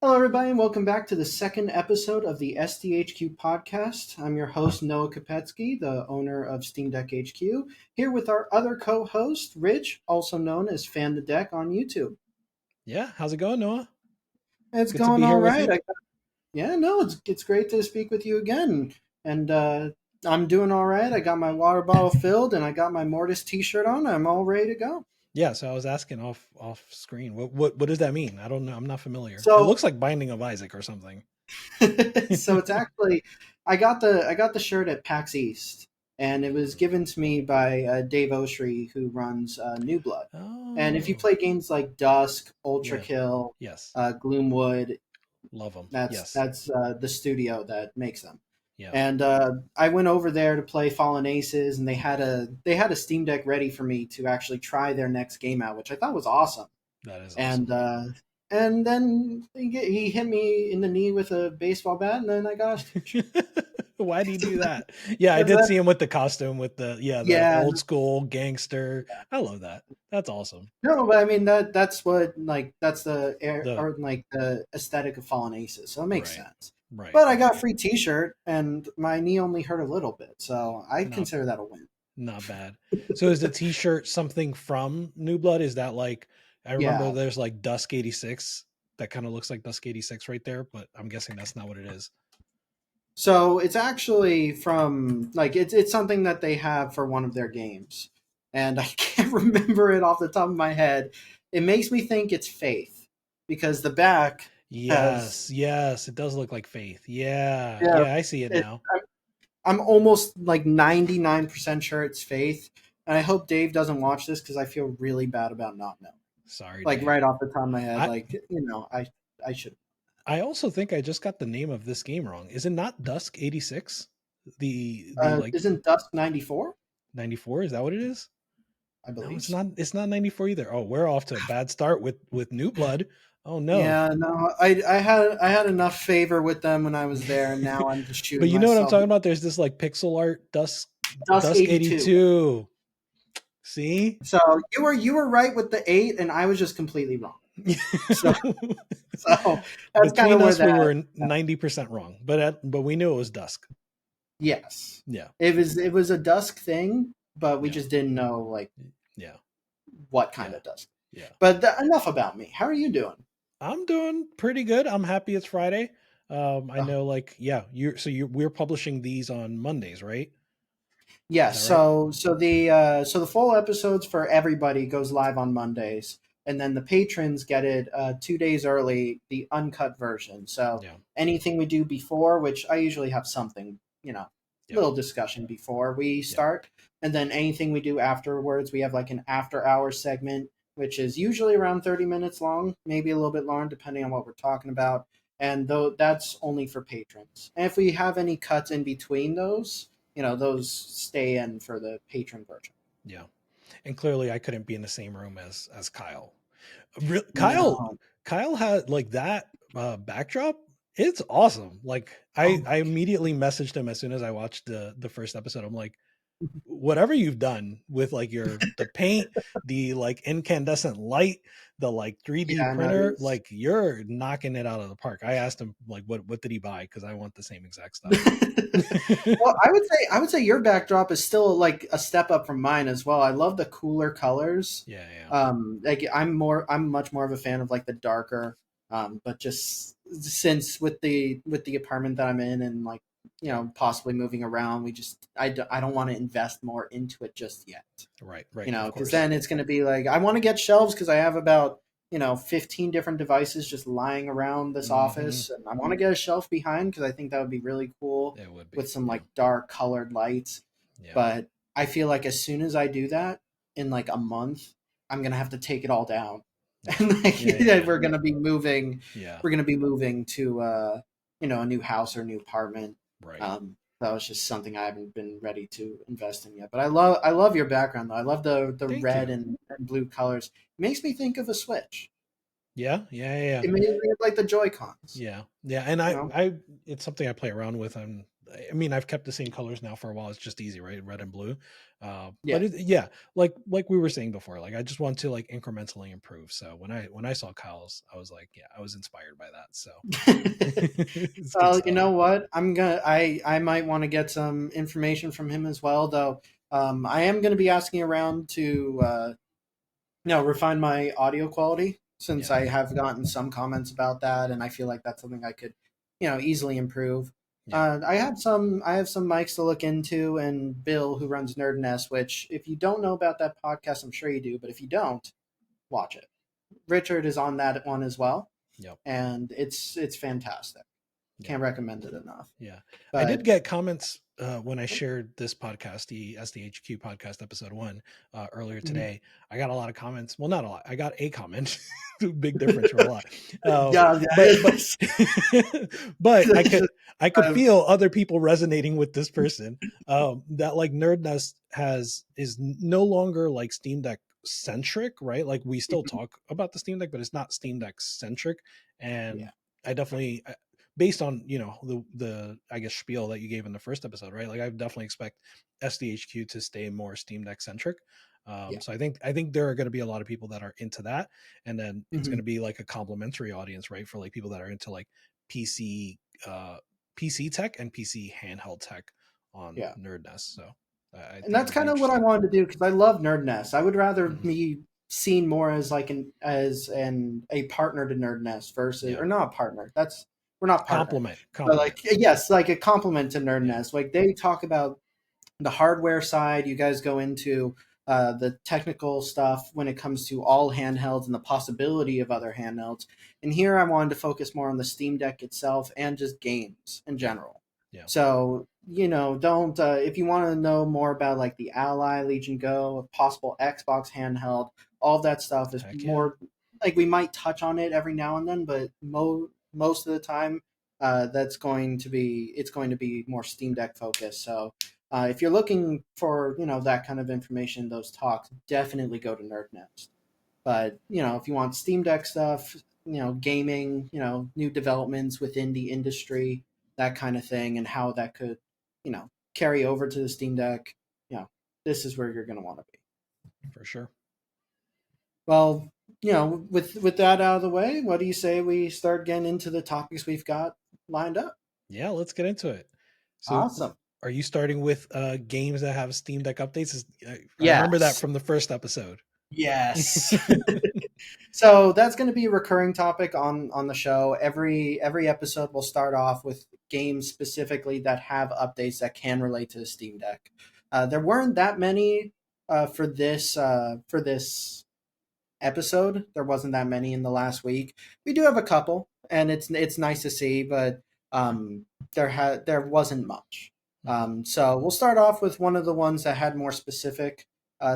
Hello, everybody, and welcome back to the second episode of the SDHQ Podcast. I'm your host, Noah Kopetsky, the owner of Steam Deck HQ, here with our other co-host, Rich, also known as Fan the Deck on YouTube. Yeah, how's it going, Noah? It's Good to going be here all with right. you. It's great to speak with you again. And I'm doing all right. I got my water bottle filled, and I got my Mortis T-shirt on. I'm all ready to go. Yeah, so I was asking off screen. What does that mean? I don't know. I'm not familiar. It So, looks like Binding of Isaac or something. so it's actually I got the shirt at PAX East, and it was given to me by Dave Oshry, who runs New Blood. And if you Oh, play games like Dusk, Ultra yeah. Kill, Yes. Gloomwood, Love them. that's Yes. the studio that makes them. Yeah. And I went over there to play Fallen Aces, and they had a Steam Deck ready for me to actually try their next game out, which I thought was awesome. That is awesome. And then he hit me in the knee with a baseball bat, and then I got a T-shirt. Why do you do that? Yeah, I did see him with the costume, with the old school gangster. I love that. That's awesome. No, but I mean that's what that's the aesthetic of Fallen Aces, so it makes sense. Right. But I got a free T-shirt, and my knee only hurt a little bit, so I consider that a win. Not bad. So is the T-shirt something from New Blood? Is that like, I remember there's like Dusk 86 that kind of looks like Dusk 86 right there, but I'm guessing that's not what it is. So it's actually from it's something that they have for one of their games, and I can't remember it off the top of my head. It makes me think it's Faith, because the back. Yes, it does look like Faith. Yeah, I see it now. I'm almost like 99% sure it's Faith, and I hope Dave doesn't watch this because I feel really bad about not knowing. Sorry, Dave. Right off the top of my head, I should. I also think I just got the name of this game wrong. Is it not Dusk 86? Isn't Dusk 94? 94? Is that what it is? I believe no, it's not. It's not 94 either. Oh, we're off to a bad start with New Blood. Oh no. Yeah, no. I had enough favor with them when I was there, and now I'm just shooting. But you know what I'm talking about? There's this like pixel art Dusk 82. See? So you were right with the 8, and I was just completely wrong. So that's kind of where we were 90% wrong, but we knew it was Dusk. Yes. Yeah. It was a Dusk thing, but we just didn't know what kind of Dusk. Yeah. But enough about me. How are you doing? I'm doing pretty good. I'm happy it's Friday. I know we're publishing these on Mondays, right? Yes. Right? So the full episodes for everybody goes live on Mondays, and then the patrons get it 2 days early, the uncut version. So anything we do before, which I usually have something, little discussion before we start, and then anything we do afterwards, we have like an after hours segment, which is usually around 30 minutes long, maybe a little bit longer depending on what we're talking about. And that's only for patrons. And if we have any cuts in between those, those stay in for the patron version. Yeah. And clearly I couldn't be in the same room as Kyle. Kyle had like that backdrop. It's awesome. Like I immediately messaged him as soon as I watched the first episode. I'm like, whatever you've done with like the paint, the like incandescent light, the like 3D printer, like you're knocking it out of the park. I asked him like what did he buy, because I want the same exact stuff. Well, I would say your backdrop is still like a step up from mine as well. I love the cooler colors. Yeah. Like I'm much more of a fan of like the darker, but just since with the apartment that I'm in, and like possibly moving around, I don't want to invest more into it just yet. Right. Because then it's going to be like, I want to get shelves because I have about 15 different devices just lying around this office, and I want to get a shelf behind because I think that would be really cool. It would be, with some like dark colored lights. Yeah. But I feel like as soon as I do that in like a month, I'm gonna have to take it all down, and we're gonna be moving. Yeah, we're gonna be moving to a new house or new apartment. Right. That was just something I haven't been ready to invest in yet. But I love your background though. I love the red and blue colors. It makes me think of a Switch. Yeah. It made me think of like the Joy-Cons. Yeah. And I it's something I play around with. I mean, I've kept the same colors now for a while. It's just easy, right? Red and blue. Yeah. But yeah, like we were saying before, like I just want to like incrementally improve. So when I saw Kyle's, I was like, yeah, I was inspired by that. So it's good Well, you stuff. know what? I might want to get some information from him as well, though. I am gonna be asking around to refine my audio quality since Yeah, I have gotten some comments about that, and I feel like that's something I could, easily improve. yeah. I have some mics to look into, and Bill, who runs Nerd Nest, which if you don't know about that podcast, I'm sure you do, but if you don't, watch it. Richard is on that one as well, Yep. and it's fantastic. Yeah. Can't recommend it enough. Yeah. I did But get comments when I shared this podcast, the SDHQ podcast episode 1, earlier mhm. today. I got a lot of comments. Well, not a lot. I got a comment. Big difference from a lot. Yeah, But but just I could feel other people resonating with this person. That like Nerd Nest is no longer like Steam Deck centric, right? Like we still talk about the Steam Deck, but it's not Steam Deck centric. And yeah, I definitely, based on the I guess spiel that you gave in the first episode, right? Like I definitely expect SDHQ to stay more Steam Deck centric. yeah. So I think there are going to be a lot of people that are into that, and then it's going Mhm. to be like a complementary audience, right? For like people that are into like PC, PC tech and PC handheld tech on Yeah. Nerd Nest. So I And think that's it'll be kind of what I interesting. wanted to do because I love Nerd Nest. I would rather Mhm. be seen more as like an a partner to Nerd Nest versus Yeah, or not a partner. That's we're not partnering, but compliment. like yes, like a compliment to Nerd Yeah, Nest. Like they talk about the hardware side. You guys go into the technical stuff when it comes to all handhelds and the possibility of other handhelds. And here I wanted to focus more on the Steam Deck itself and just games in yeah, general. yeah. So, don't, if you want to know more about like the Ally, Legion Go, a possible Xbox handheld, all of that stuff is Heck yeah. more like we might touch on it every now and then, but most of the time, it's going to be more Steam Deck focused. So, if you're looking for that kind of information, those talks, definitely go to NerdNest. But if you want Steam Deck stuff, gaming, new developments within the industry, that kind of thing, and how that could, carry over to the Steam Deck, this is where you're going to want to be. For sure. Well, with that out of the way, what do you say we start getting into the topics we've got lined up? Yeah, let's get into it. So, Awesome. are you starting with games that have Steam Deck updates? I remember that Yes. from the first episode. Yes. So that's going to be a recurring topic on the show. Every episode will start off with games specifically that have updates that can relate to the Steam Deck. There weren't that many for this episode. There wasn't that many in the last week. We do have a couple, and it's nice to see, but there wasn't much. Mhm. So we'll start off with one of the ones that had more specific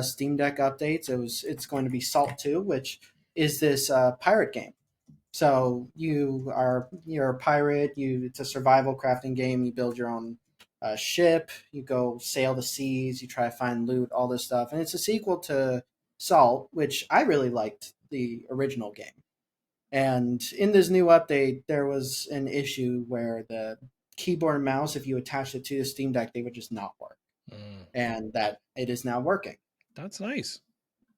Steam Deck updates. It's going to be Salt 2, which is this pirate game. So you're a pirate. It's a survival crafting game. You build your own ship. You go sail the seas. You try to find loot. All this stuff, and it's a sequel to Salt, which I really liked the original game. And in this new update, there was an issue where the keyboard and mouse, if you attached it to the Steam Deck, they would just not work. Mm, And that it is now working. that's nice.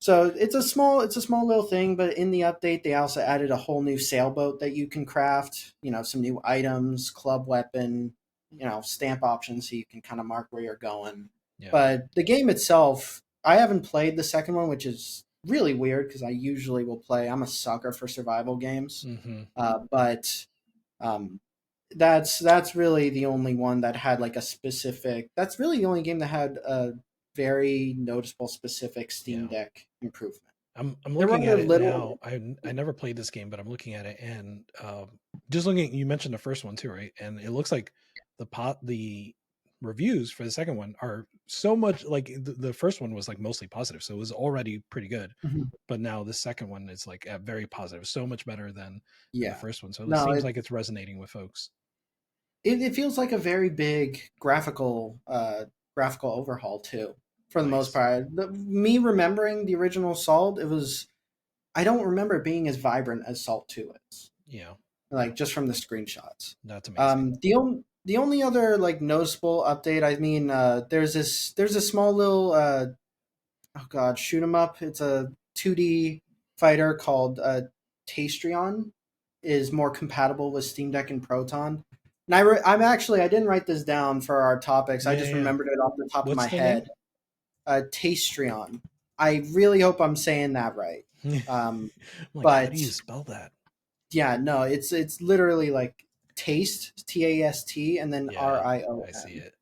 So it's a small little thing, but in the update they also added a whole new sailboat that you can craft, some new items, club weapon, stamp options so you can kind of mark where you're going. Yeah. But the game itself, I haven't played the second one, which is really weird because I usually will play. I'm a sucker for survival games, Hmm. but um, that's really the only one that had like a specific. That's really the only game that had a very noticeable specific Steam Yeah. Deck improvement. I'm There were looking at other it little. now. I never played this game, but I'm looking at it, and just looking. You mentioned the first one too, right? And it looks like the reviews for the second one are so much like the first one was like mostly positive, so it was already pretty good. Mhm. But now the second one is like very positive, so much better than the Yeah, first one. So it no, seems like it's resonating with folks. it feels like a very big graphical overhaul too. For the most Nice. part, me remembering the original Salt, it was. I don't remember it being as vibrant as Salt 2 is. Yeah, Like just from the screenshots. that's amazing. The the only other like noticeable update, I mean, there's a small little oh god, shoot 'em up. It's a 2D fighter called Tastrion, is more compatible with Steam Deck and Proton. And I didn't write this down for our topics. I Yeah, just yeah. remembered it off the top of What's my the name? head. Tastrion. I really hope I'm saying that right. I'm like, how do But you spell that? yeah, no, it's literally like taste, Tast, and then Yeah, I see Rion. it.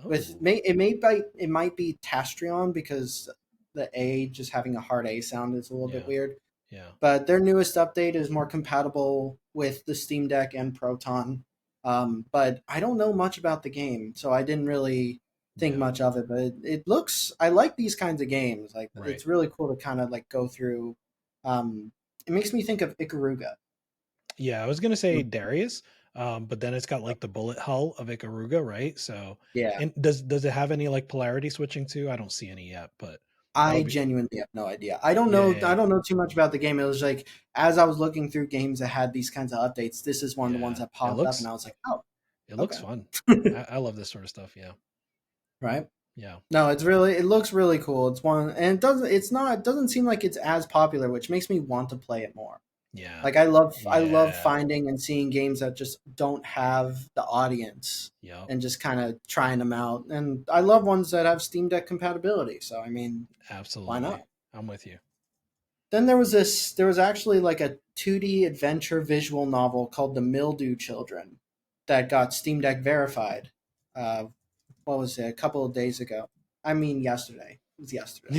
With Oh, it might be Tastrion because the A just having a hard A sound is a little bit yeah, weird. yeah, But their newest update is more compatible with the Steam Deck and Proton. But I don't know much about the game, so I didn't really think yeah. much of it. But it looks, I like these kinds of games. Like Right. it's really cool to kind of like go through. It makes me think of Ikaruga. Yeah, I was gonna say Darius, but then it's got like the bullet hull of Ikaruga, right? So, Yeah, and does it have any like polarity switching too? I don't see any yet, but that I would be genuinely have no idea. I don't yeah, know. yeah, I yeah. don't know too much about the game. It was like as I was looking through games that had these kinds of updates, this is one of the ones Yeah. that popped up, and I was like, oh, It looks okay, fun. I love this sort of stuff. Yeah, right. yeah, No, it looks really cool. It's one, and it doesn't seem like it's as popular, which makes me want to play it more. yeah, Like I love yeah, finding and seeing games that just don't have the audience yep. and just kind of trying them out. And I love ones that have Steam Deck compatibility. So I mean, why Absolutely, not? I'm with you. Then there was actually like a 2D adventure visual novel called The Mildew Children that got Steam Deck verified. Uh, what was it? A couple of days ago. I mean, yesterday. It was yesterday.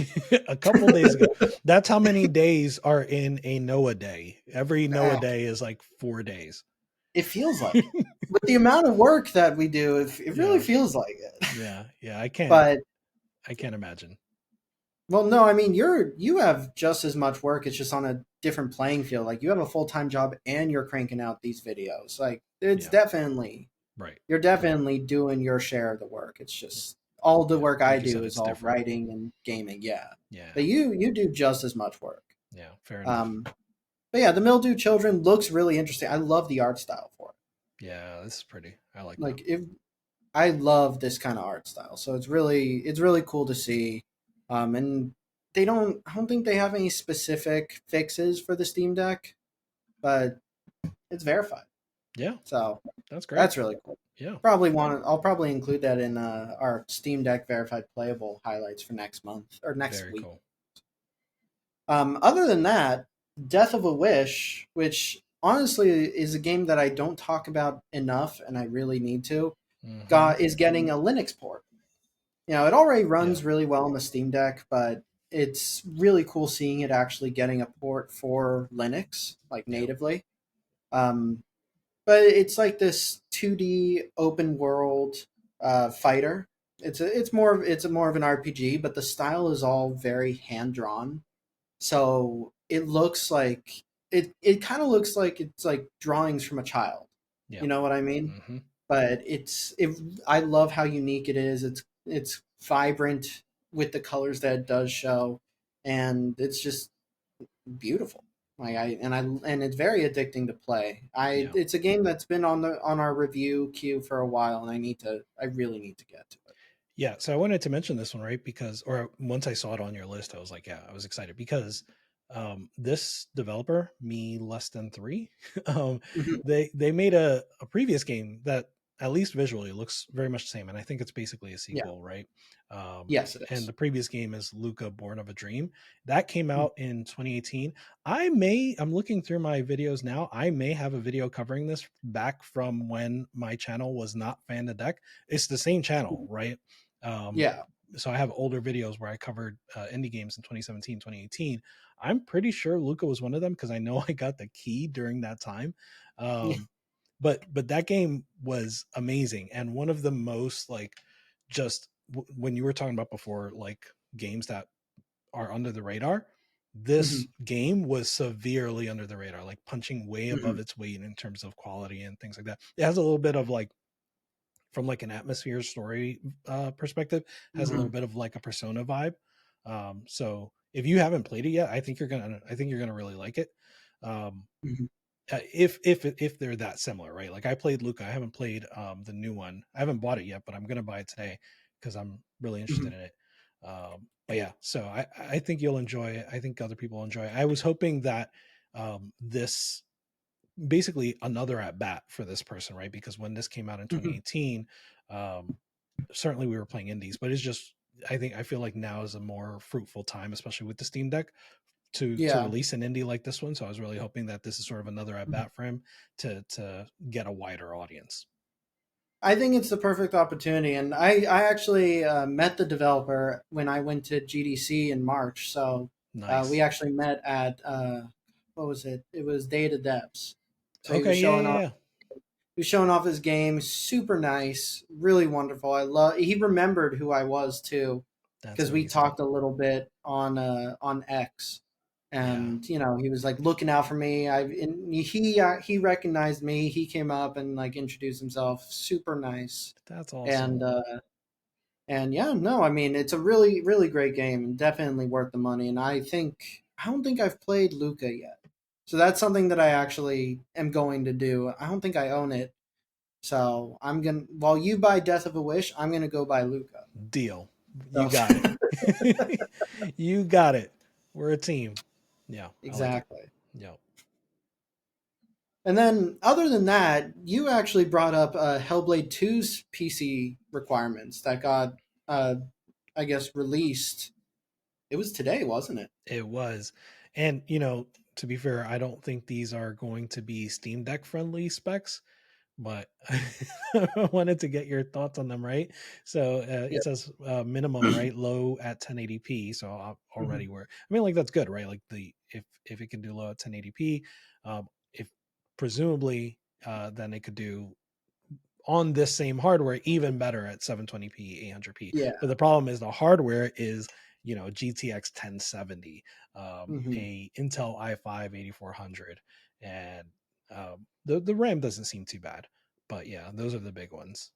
A couple days ago. That's how many days are in a Noah day. Every Noah Eh, day is like 4 days. it feels like it. With the amount of work that we do, it really Yeah, feels like it. yeah, yeah. I can't. But I can't imagine. well, no, I mean you have just as much work. It's just on a different playing field. Like you have a full time job and you're cranking out these videos. Like it's Yeah, definitely right, you're right. definitely doing your share of the work. It's just all the Yeah, work I like you do said, is it's all different. writing and gaming. Yeah, Yeah, but you do just as much work. yeah. Fair enough. Um, but yeah, the Mildew Children looks really interesting. I love the art style for Yeah, this is pretty. I like it. that. Like if I love this kind of art style, so it's really cool to see. And I don't think they have any specific fixes for the Steam Deck, but it's verified, Yeah, so that's great. that's really cool. Yeah, I'll probably include that in our Steam Deck verified playable highlights for next month or next very week. cool. Other than that, Death of a Wish, which honestly is a game that I don't talk about enough, and I really need to, Hmm. is getting a Linux port. You know, it already Yeah, runs really well on the Steam Deck, but it's really cool seeing it actually getting a port for Linux, like yeah, natively. Um, but it's like this 2D open world fighter. It's more of an RPG, but the style is all very hand drawn. So it looks like it kind of looks like it's like drawings from a child. yeah. You know what I mean? Hmm. But I love how unique it is. It's vibrant with the colors that it does show, and it's just beautiful. Like and it's very addicting to play. Yeah. It's a game that's been on our review queue for a while, and I really need to get to it. Yeah, so I wanted to mention this one, right? Because, or once I saw it on your list, I was like, yeah, I was excited because this developer, Me Less Than Three, um, Mhm. they made a previous game that at least visually looks very much the same, and I think it's basically a Yeah. sequel, right? Yes, it And is. the previous game is Luca Born of a Dream. That came Mhm. out in 2018. I'm looking through my videos now. I may have a video covering this back from when my channel was not Fan the Deck. It's the same channel, right? Um, Yeah. so I have older videos where I covered indie games in 2017, 2018. I'm pretty sure Luca was one of them because I know I got the key during that time. Yeah. Um, but that game was amazing and one of the most like just when you were talking about before like games that are under the radar, this Mhm. game was severely under the radar, like punching way above Mhm. its weight in terms of quality and things like that. It has a little bit of like from like an atmosphere story perspective, has a little Mhm. bit of like a Persona vibe. So if you haven't played it yet, I think you're gonna really like it. Um, Mhm. if they're that similar, right? Like I played Luca. I haven't played the new one. I haven't bought it yet, but I'm gonna buy it today because I'm really interested in it. But yeah, so I think you'll enjoy it. I think other people will enjoy it. I was hoping that this basically another at bat for this person, right? Because when this came out in 2018, certainly we were playing indies, but it's just I feel like now is a more fruitful time, especially with the Steam Deck, to release an indie like this one. So I was really hoping that this is sort of another at bat for him to get a wider audience. I think it's the perfect opportunity, and I actually met the developer when I went to GDC in March. So nice. We actually met at what was it? It was Day of the Devs. So okay, he was showing off his game. Super nice, really wonderful. He remembered who I was too, because we talked a little bit on X. And you know, he was like looking out for me. He recognized me. He came up and like introduced himself. Super nice. That's awesome. And yeah, no, I mean it's a really really great game and definitely worth the money. And I don't think I've played Luca yet, so that's something that I actually am going to do. I don't think I own it, so I'm gonna while you buy Death of a Wish, I'm gonna go buy Luca. Deal. You got it. You got it. We're a team. Yeah, exactly. Like yeah. And then, other than that, you actually brought up Hellblade 2's PC requirements that got, I guess, released. It was today, wasn't it? It was. And, you know, to be fair, I don't think these are going to be Steam Deck friendly specs, but I wanted to get your thoughts on them, right? So it says minimum, right? Low at 1080p. So already we're, I mean, like that's good, right? Like if it can do low at 1080p, if presumably then it could do on this same hardware even better at 720p 800p. Yeah. But the problem is the hardware is, you know, GTX 1070, a Intel i5 8400, and the RAM doesn't seem too bad. But yeah, those are the big ones.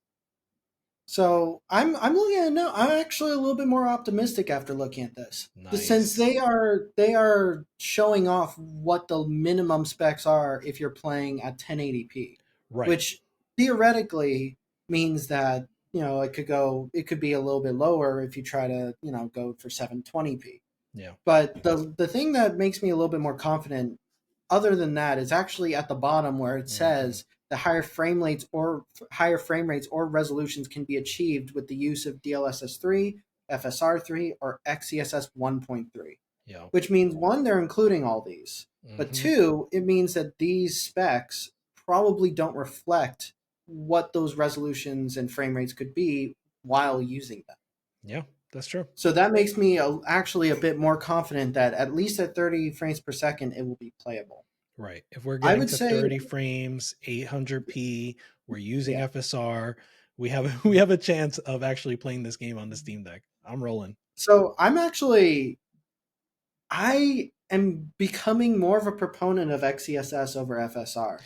So I'm looking at it now. I'm actually a little bit more optimistic after looking at this, Nice. since they are showing off what the minimum specs are if you're playing at 1080p, right? Which theoretically means that you know it could be a little bit lower if you try to go for 720p. Yeah. But the thing that makes me a little bit more confident, other than that, is actually at the bottom where it says the higher frame rates or resolutions can be achieved with the use of DLSS 3, FSR 3, or XeSS 1.3. Yeah. Which means one, they're including all these, but two, it means that these specs probably don't reflect what those resolutions and frame rates could be while using them. Yeah, that's true. So that makes me actually a bit more confident that at least at 30 frames per second, it will be playable. Right. If we're getting to 30 frames, 800p, we're using FSR, we have a chance of actually playing this game on the Steam Deck. I'm rolling. So I am becoming more of a proponent of XeSS over FSR.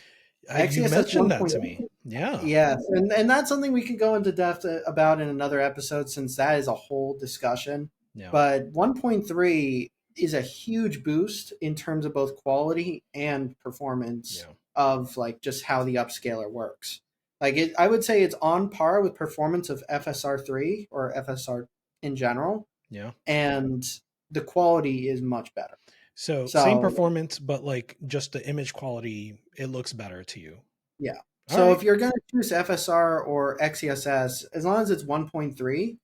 You mentioned that to me. Yeah. Yes, and that's something we could go into depth about in another episode, since that is a whole discussion. Yeah. But 1.3 is a huge boost in terms of both quality and performance of like just how the upscaler works. Like I would say it's on par with performance of FSR3 or FSR in general. Yeah. And the quality is much better. So same performance, but like just the image quality, it looks better to you. Yeah. So if you're going to choose FSR or XeSS, as long as it's 1.3,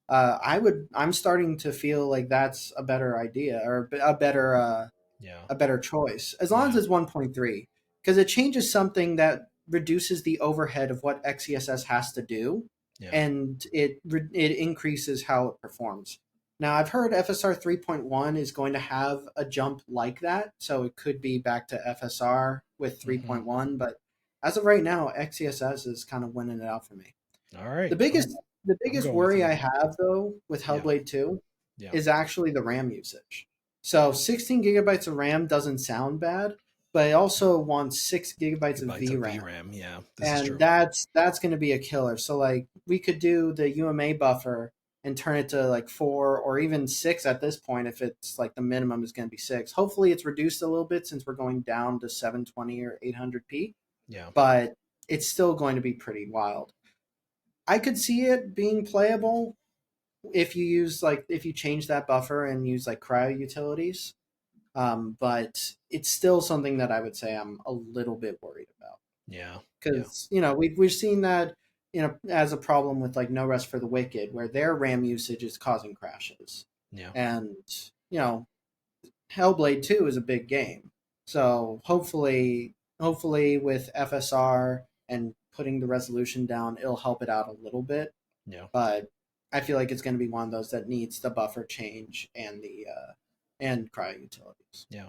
I'm starting to feel like that's a better idea, or a better choice, as long as it's 1.3, because it changes something that reduces the overhead of what XeSS has to do, and it increases how it performs. Now, I've heard FSR 3.1 is going to have a jump like that, so it could be back to FSR with 3.1, but as of right now, XeSS is kind of winning it out for me. All right. The biggest worry I have, though, with Hellblade 2 is actually the RAM usage. So 16 gigabytes of RAM doesn't sound bad, but it also wants 6 gigabytes of VRAM. Yeah, and that's going to be a killer. So like we could do the UMA buffer and turn it to like 4 or even 6 at this point if it's like the minimum is going to be 6. Hopefully it's reduced a little bit since we're going down to 720 or 800p. Yeah. But it's still going to be pretty wild. I could see it being playable if you change that buffer and use like cryo utilities. But it's still something that I would say I'm a little bit worried about. Yeah. Because we've seen that as a problem with like No Rest for the Wicked, where their RAM usage is causing crashes. Yeah. And Hellblade 2 is a big game. So hopefully with FSR and putting the resolution down, it'll help it out a little bit. Yeah. But I feel like it's going to be one of those that needs the buffer change and the and cryo utilities. Yeah.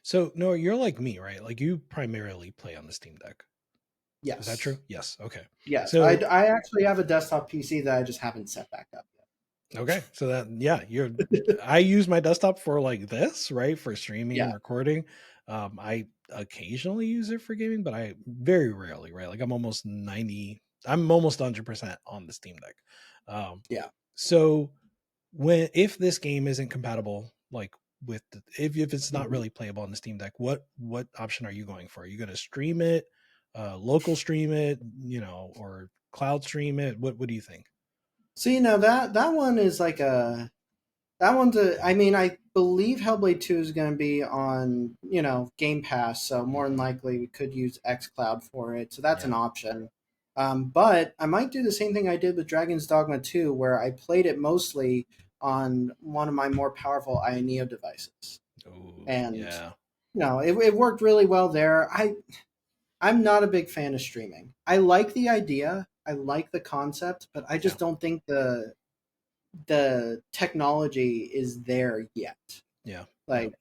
So Noah, you're like me, right? Like you primarily play on the Steam Deck. Yes. Is that true? Yes. Okay. Yes. So I actually have a desktop PC that I just haven't set back up yet. Okay. So I use my desktop for like this, right? For streaming and recording. I occasionally use it for gaming, but I very rarely, right? Like I'm almost 100% on the Steam Deck. So if this game isn't compatible, like with if it's not really playable on the Steam Deck, what option are you going for? Are you going to stream it, local stream it, or cloud stream it? What do you think? So that one is like I believe Hellblade 2 is going to be on Game Pass, so more than likely we could use xCloud for it. So that's an option. But I might do the same thing I did with Dragon's Dogma 2, where I played it mostly on one of my more powerful INEO devices. Ooh, and it worked really well there. I'm not a big fan of streaming. I like the idea, I like the concept, but I just don't think the technology is there yet.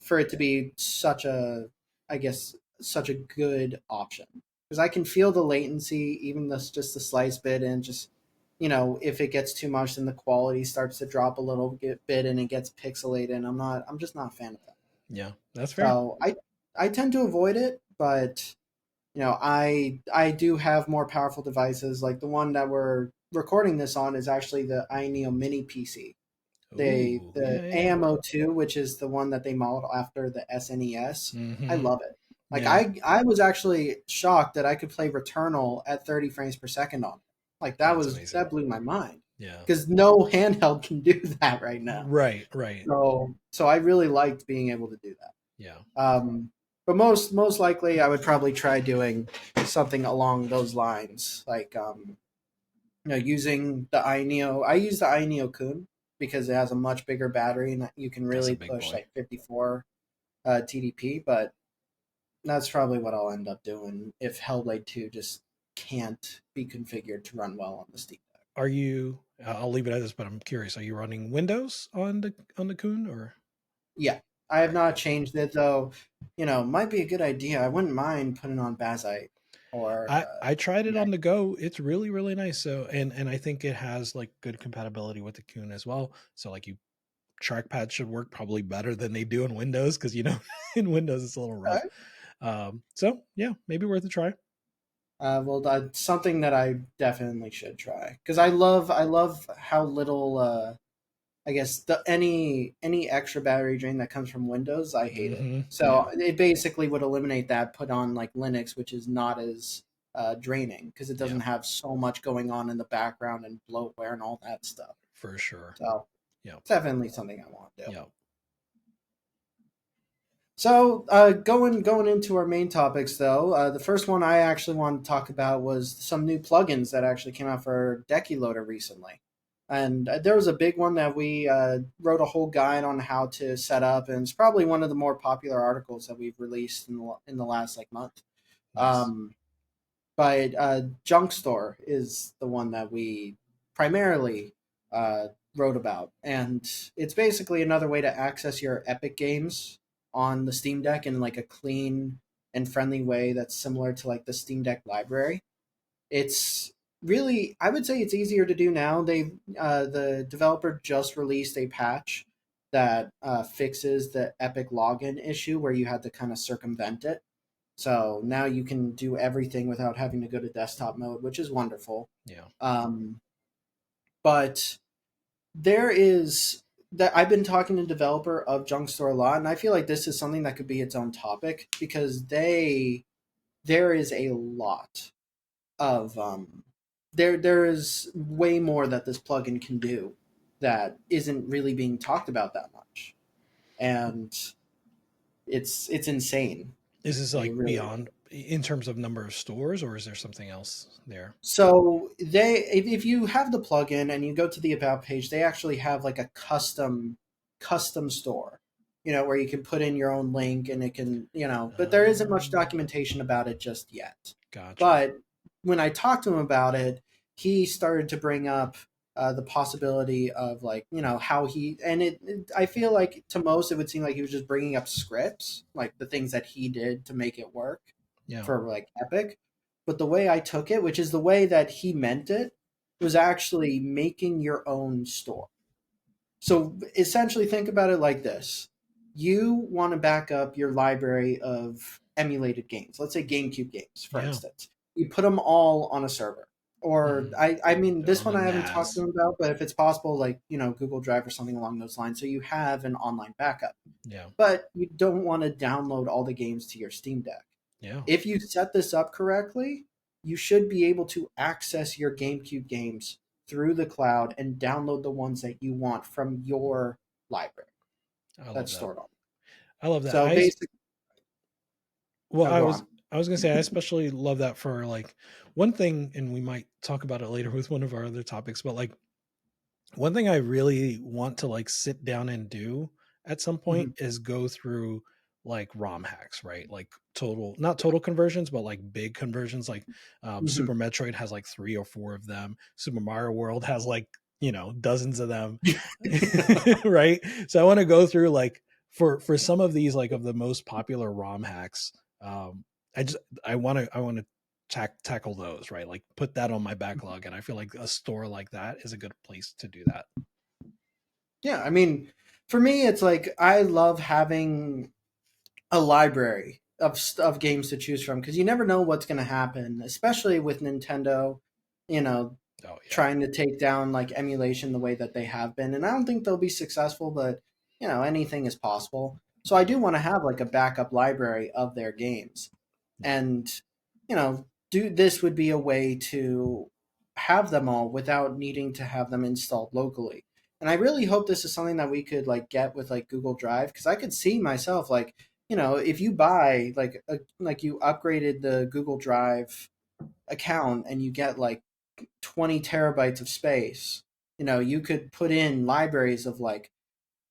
For it to be such a good option, because I can feel the latency, even just the slice bit, and just if it gets too much, then the quality starts to drop a little bit and it gets pixelated, and I'm just not a fan of that. Yeah, that's fair. So I tend to avoid it, but I do have more powerful devices. Like the one that we're recording this on is actually the iNeo Mini PC. The AMO2, which is the one that they modeled after the SNES. Mm-hmm. I love it. Like I was actually shocked that I could play Returnal at 30 frames per second on it. Like that blew my mind. Yeah. Because no handheld can do that right now. Right. So I really liked being able to do that. Yeah. But most likely I would probably try doing something along those lines, like using the iNeo. I use the iNeo Kun because it has a much bigger battery and you can really push like 54 TDP. But that's probably what I'll end up doing if Hellblade 2 just can't be configured to run well on the Steam Deck. Are you? I'll leave it at this, but I'm curious. Are you running Windows on the Kun or? Yeah, I have not changed it though. Might be a good idea. I wouldn't mind putting on Bazite. Or I tried it on the Go. It's really, really nice. So and I think it has like good compatibility with the Kun as well. So like trackpad should work probably better than they do in Windows, because in Windows it's a little rough. So yeah, maybe worth a try. Well, that's something that I definitely should try, because I love how little I guess any extra battery drain that comes from Windows, I hate it. So it basically would eliminate that, put on like Linux, which is not as draining because it doesn't have so much going on in the background and bloatware and all that stuff. For sure. So it's definitely something I want to do. Yeah. So going into our main topics, though, the first one I actually wanted to talk about was some new plugins that actually came out for Decky Loader recently. And there was a big one that we wrote a whole guide on how to set up, and it's probably one of the more popular articles that we've released in the last month. Nice. But Junk Store is the one that we primarily wrote about, and it's basically another way to access your Epic games on the Steam Deck in like a clean and friendly way that's similar to like the Steam Deck library. It's really, I would say it's easier to do now. The developer just released a patch that fixes the Epic login issue where you had to kind of circumvent it. So now you can do everything without having to go to desktop mode, which is wonderful. Yeah. But there is that I've been talking to developer of Junk Store a lot, and I feel like this is something that could be its own topic because there is a lot of there is way more that this plugin can do that isn't really being talked about that much, and it's insane. Is this It like really beyond in terms of number of stores, or is there something else there? So if you have the plugin and you go to the about page, they actually have like a custom store, where you can put in your own link and it can, but there isn't much documentation about it just yet. Gotcha. But when I talked to him about it, he started to bring up the possibility of like, how I feel like to most it would seem like he was just bringing up scripts, like the things that he did to make it work Yeah. for like Epic. But the way I took it, which is the way that he meant it, was actually making your own store. So essentially, think about it like this: you want to back up your library of emulated games. Let's say GameCube games, for instance. You put them all on a server. Or I mean, this one I haven't talked to him about, but if it's possible, like Google Drive or something along those lines, so you have an online backup. Yeah. But you don't want to download all the games to your Steam Deck. Yeah. If you set this up correctly, you should be able to access your GameCube games through the cloud and download the ones that you want from your library that's stored on. I love that. So basically, well, I was gonna say I especially love that for like one thing, and we might talk about it later with one of our other topics, but like one thing I really want to like sit down and do at some point is go through like ROM hacks, right? Like not total conversions, but like big conversions. Like Super Metroid has like 3 or 4 of them. Super Mario World has like, dozens of them. Right. So I want to go through like for some of these, like of the most popular ROM hacks. I want to tackle those, right? Like put that on my backlog. And I feel like a store like that is a good place to do that. Yeah. I mean, for me, it's like I love having a library of games to choose from because you never know what's going to happen, especially with Nintendo, trying to take down like emulation the way that they have been. And I don't think they'll be successful, but anything is possible. So I do want to have like a backup library of their games. And this would be a way to have them all without needing to have them installed locally. And I really hope this is something that we could like get with like Google Drive because I could see myself like if you buy like you upgraded the Google Drive account and you get like 20 terabytes of space, you could put in libraries of like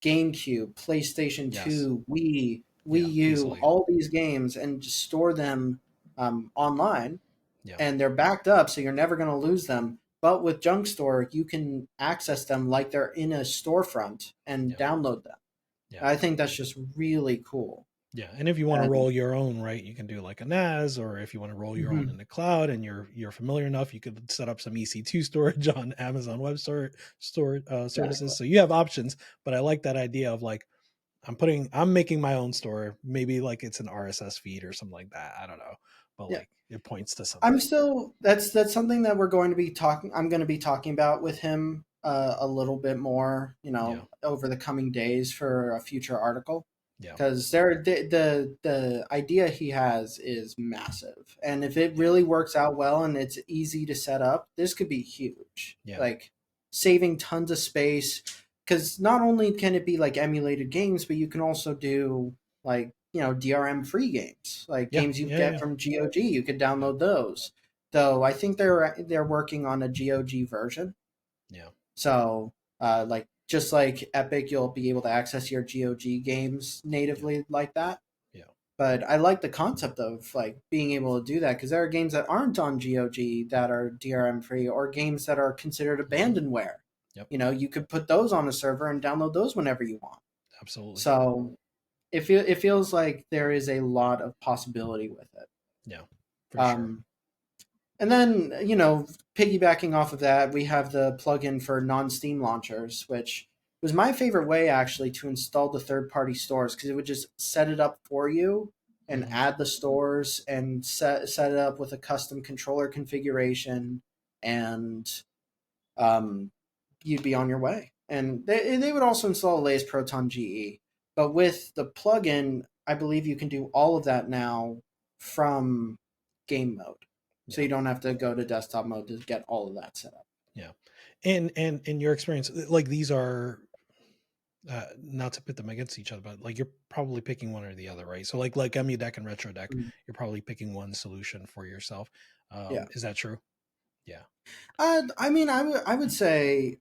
GameCube, PlayStation 2, Wii U, easily. all these games and just store them online. Yeah. And they're backed up, so you're never going to lose them. But with Junk Store, you can access them like they're in a storefront and download them. Yeah. I think that's just really cool. Yeah, and if you want to roll your own, right, you can do like a NAS, or if you want to roll your own in the cloud and you're familiar enough, you could set up some EC2 storage on Amazon Web Services. So you have options. But I like that idea of like I'm making my own store. Maybe like it's an RSS feed or something like that. I don't know, but like it points to something. That's something that we're going to be talking. I'm going to be talking about with him a little bit more, over the coming days for a future article. Because the idea he has is massive, and if it really works out well and it's easy to set up, this could be huge. Like saving tons of space. Because not only can it be like emulated games, but you can also do like DRM free games, like games you get from GOG. You could download those. Though I think they're working on a GOG version. Yeah. So like. Just like Epic, you'll be able to access your GOG games natively like that. Yeah. But I like the concept of like being able to do that because there are games that aren't on GOG that are DRM free or games that are considered abandonware. Yep. You could put those on a server and download those whenever you want. Absolutely. So it feels like there is a lot of possibility with it. Yeah, for sure. And then, piggybacking off of that, we have the plugin for non-Steam launchers, which was my favorite way actually to install the third-party stores because it would just set it up for you and add the stores and set it up with a custom controller configuration, and you'd be on your way. and they would also install the latest Proton GE. But with the plugin, I believe you can do all of that now from game mode, so you don't have to go to desktop mode to get all of that set up. Yeah, and in your experience, like these are. Not to pit them against each other, but like you're probably picking one or the other, right? So like EmuDeck and RetroDeck, you're probably picking one solution for yourself. Yeah. Is that true? Yeah. I mean, I would say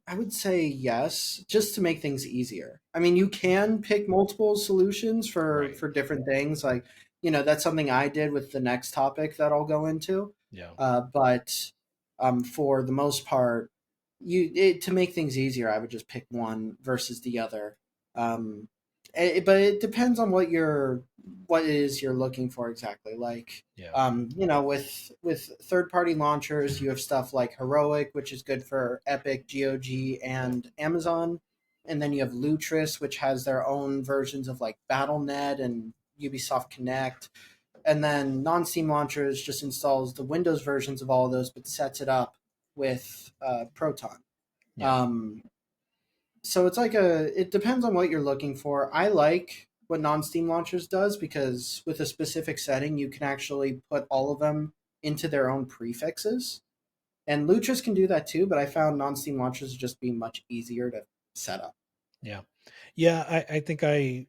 yes, just to make things easier. I mean, you can pick multiple solutions Right. for different things. Like, that's something I did with the next topic that I'll go into. Yeah. But for the most part, to make things easier, I would just pick one versus the other. But it depends on what it is you're looking for exactly. Like, Yeah. with third party launchers, you have stuff like Heroic, which is good for Epic, GOG, and Amazon. And then you have Lutris, which has their own versions of like BattleNet and Ubisoft Connect. And then non-Steam launchers just installs the Windows versions of all of those, but sets it up with Proton. Yeah. So it's like it depends on what you're looking for. I like what non-Steam launchers does because with a specific setting, you can actually put all of them into their own prefixes. And Lutris can do that too, but I found non-Steam launchers just be much easier to set up. Yeah. Yeah. I think I,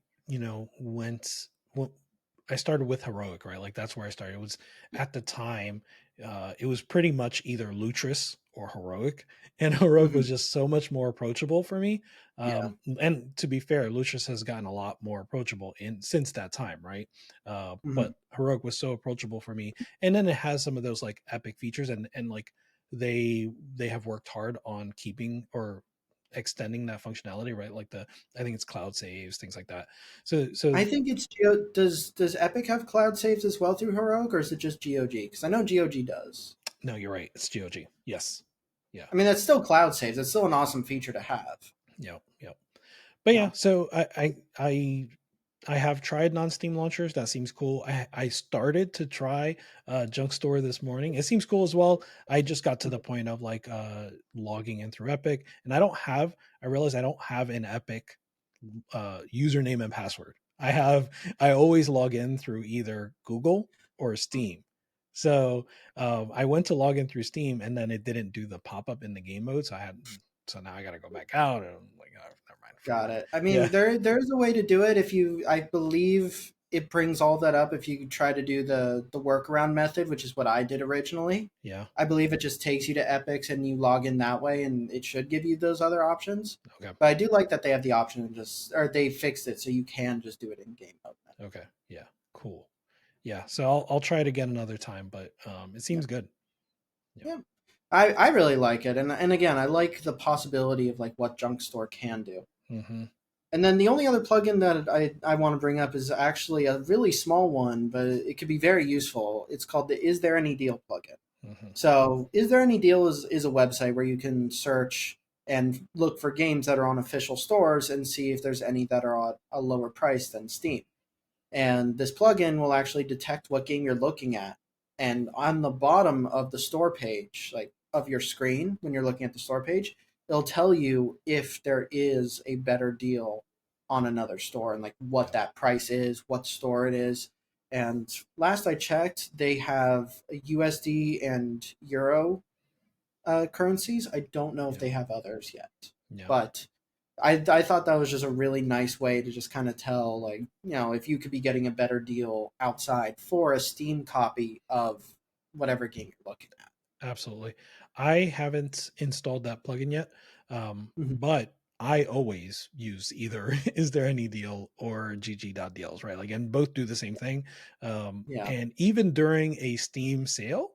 I started with Heroic, right? Like that's where I started. It was at the time, it was pretty much either Lutris or Heroic, and Heroic was just so much more approachable for me. Yeah. And to be fair, Lutris has gotten a lot more approachable since that time, right? But Heroic was so approachable for me, and then it has some of those like epic features, and like they have worked hard on keeping or extending that functionality, right? Like I think it's cloud saves, things like that. So I think it's does Epic have cloud saves as well through Heroic, or is it just GOG? Because I know GOG does. No, you're right. It's GOG. Yes. Yeah. I mean, that's still cloud saves. It's still an awesome feature to have. Yep. But yeah, so I have tried non-Steam launchers. That seems cool. I started to try Junk Store this morning. It seems cool as well. I just got to the point of like logging in through Epic, and I realized I don't have an Epic username and password. I always log in through either Google or Steam. So I went to log in through Steam, and then it didn't do the pop-up in the game mode. So now I got to go back out, and I'm like, oh, never mind. Got it. I mean, there's a way to do it I believe it brings all that up if you try to do the workaround method, which is what I did originally. Yeah. I believe it just takes you to Epics and you log in that way, and it should give you those other options. Okay. But I do like that they have the option or they fixed it so you can just do it in game mode. Okay. Yeah. Cool. Yeah. So I'll try it again another time, but it seems good. Yeah. I really like it, and again, I like the possibility of like what Junk Store can do. Mm-hmm. And then the only other plugin that I want to bring up is actually a really small one, but it could be very useful. It's called the Is There Any Deal plugin. Mm-hmm. So Is There Any Deal is a website where you can search and look for games that are on official stores and see if there's any that are at a lower price than Steam. And this plugin will actually detect what game you're looking at. And on the bottom of the store page, like of your screen, when you're looking at the store page, it'll tell you if there is a better deal on another store and like what that price is, what store it is. And last I checked, they have a USD and Euro currencies. I don't know if they have others yet, but I thought that was just a really nice way to just kind of tell, like, if you could be getting a better deal outside for a Steam copy of whatever game you're looking at. Absolutely. I haven't installed that plugin yet, but I always use either Is There Any Deal or gg.deals, right? Like, and both do the same thing. And even during a Steam sale,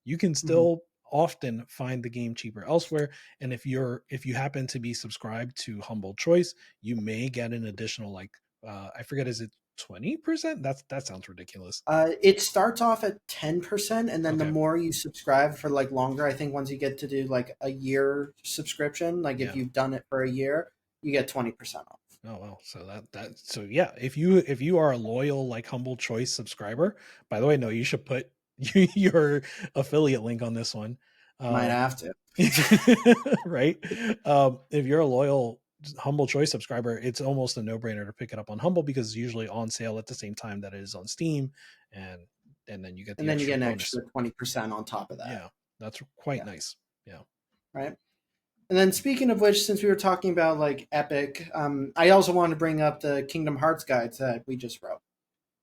you can still often find the game cheaper elsewhere. And if you happen to be subscribed to Humble Choice, you may get an additional, like, I forget, is it 20%? That sounds ridiculous. It starts off at 10%, and then the more you subscribe for like longer, I think once you get to do like a year subscription, like if you've done it for a year, you get 20% off. Oh well, so yeah, if you are a loyal like Humble Choice subscriber, by the way, no, you should put your affiliate link on this one. Might have to. Right? If you're a loyal Humble Choice subscriber, it's almost a no-brainer to pick it up on Humble because it's usually on sale at the same time that it is on Steam, and then you get the extra an bonus. extra 20% on top of that. Yeah, that's quite nice. Yeah. Right. And then speaking of which, since we were talking about like Epic, I also wanted to bring up the Kingdom Hearts guides that we just wrote.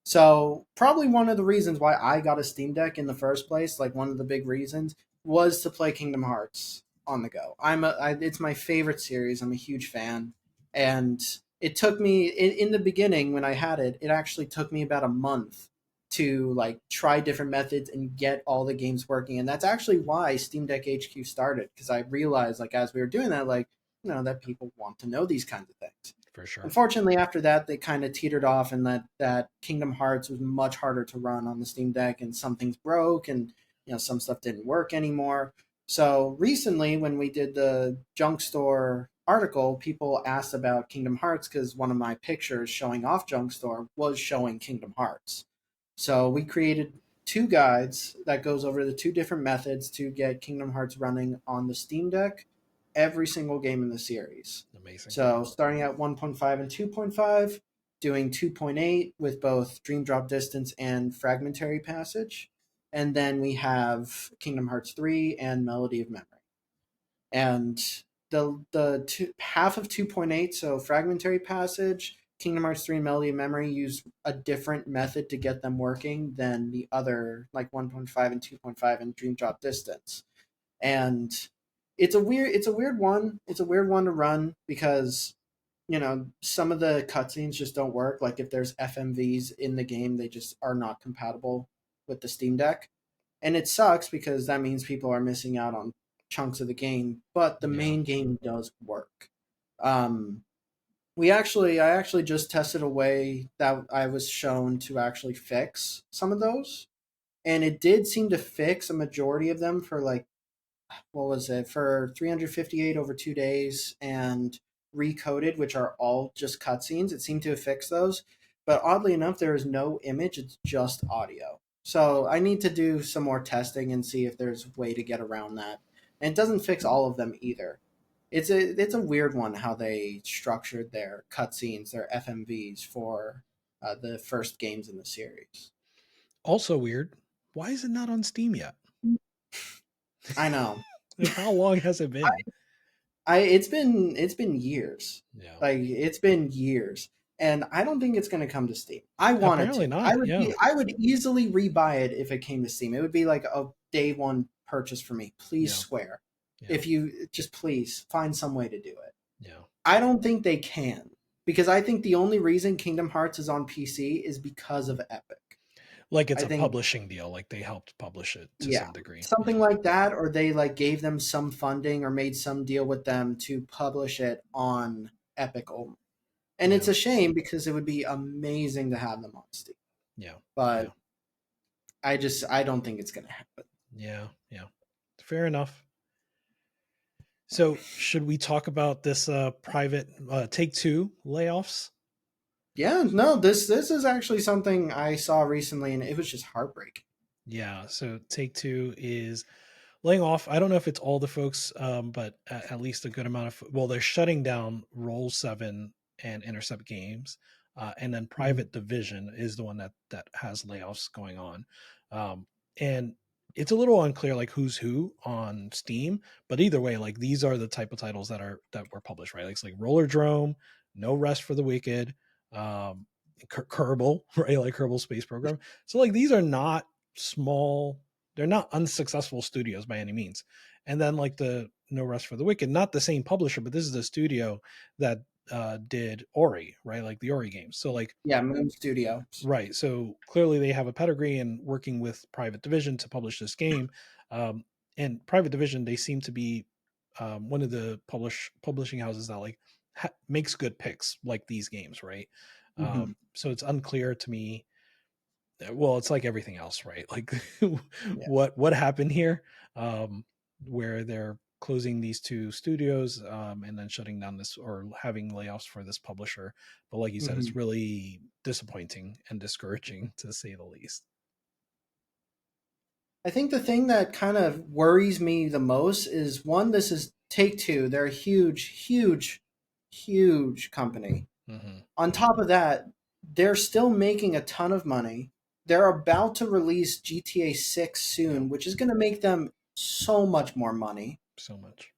So probably one of the reasons why I got a Steam Deck in the first place, like one of the big reasons, was to play Kingdom Hearts on the go. It's my favorite series. I'm a huge fan, and it took me in the beginning when I had it. It actually took me about a month to like try different methods and get all the games working, and that's actually why Steam Deck HQ started, because I realized like as we were doing that, like that people want to know these kinds of things. For sure. Unfortunately, after that, they kind of teetered off, and that Kingdom Hearts was much harder to run on the Steam Deck, and some things broke, and some stuff didn't work anymore. So recently, when we did the junk store article, people asked about Kingdom Hearts because one of my pictures showing off junk store was showing Kingdom Hearts. So we created 2 guides that goes over the 2 different methods to get Kingdom Hearts running on the Steam Deck, every single game in the series. Amazing. So starting at 1.5 and 2.5, doing 2.8 with both Dream Drop Distance and Fragmentary Passage. And then we have Kingdom Hearts 3 and Melody of Memory. And the half of 2.8, so Fragmentary Passage, Kingdom Hearts 3 and Melody of Memory, use a different method to get them working than the other, like 1.5 and 2.5 and Dream Drop Distance. And it's a weird one. It's a weird one to run because some of the cutscenes just don't work. Like if there's FMVs in the game, they just are not compatible with the Steam Deck, and it sucks because that means people are missing out on chunks of the game. But the main game does work. I actually just tested a way that I was shown to actually fix some of those, and it did seem to fix a majority of them for like, what was it, for 358 over 2 days, and Recoded, which are all just cutscenes. It seemed to have fixed those, but oddly enough, there is no image. It's just audio. So I need to do some more testing and see if there's a way to get around that. And it doesn't fix all of them either. It's a weird one how they structured their cutscenes, their FMVs for the first games in the series. Also weird. Why is it not on Steam yet? I know. How long has it been? It's been years. Yeah. Like it's been years, and I don't think it's going to come to Steam. I want Apparently it to. not. I would easily rebuy it if it came to Steam. It would be like a day one purchase for me. Please swear. If you just please find some way to do it. Yeah. I don't think they can, because I think the only reason Kingdom Hearts is on PC is because of Epic. Like it's a publishing deal, like they helped publish it to some degree. Something like that, or they like gave them some funding or made some deal with them to publish it on Epic only. And it's a shame because it would be amazing to have them on Steam. Yeah. But I don't think it's going to happen. Yeah. Fair enough. So should we talk about this private Take-Two layoffs? Yeah, no, this is actually something I saw recently, and it was just heartbreaking. Yeah, so Take-Two is laying off. I don't know if it's all the folks, but at least a good amount of. Well, they're shutting down Roll7 and Intercept Games, and then Private Division is the one that has layoffs going on, and it's a little unclear like who's who on Steam. But either way, like these are the type of titles that were published, right? Like it's like Roller Drome, No Rest for the Wicked, Kerbal, right? Like Kerbal Space Program. So like these are not small, they're not unsuccessful studios by any means. And then like the No Rest for the Wicked, not the same publisher, but this is the studio that did Ori, right? Like the Ori games. So like Moon Studio, right? So clearly they have a pedigree in working with Private Division to publish this game. And Private Division, they seem to be one of the publishing houses that like makes good picks like these games, right? So it's unclear to me. Well, it's like everything else, right? Like what happened here, where they're closing these 2 studios and then shutting down this or having layoffs for this publisher. But like you said, it's really disappointing and discouraging to say the least. I think the thing that kind of worries me the most is, one, this is Take-Two. They're a huge huge company. Mm-hmm. On top of that, they're still making a ton of money. They're about to release GTA 6 soon, which is going to make them so much more money. So much.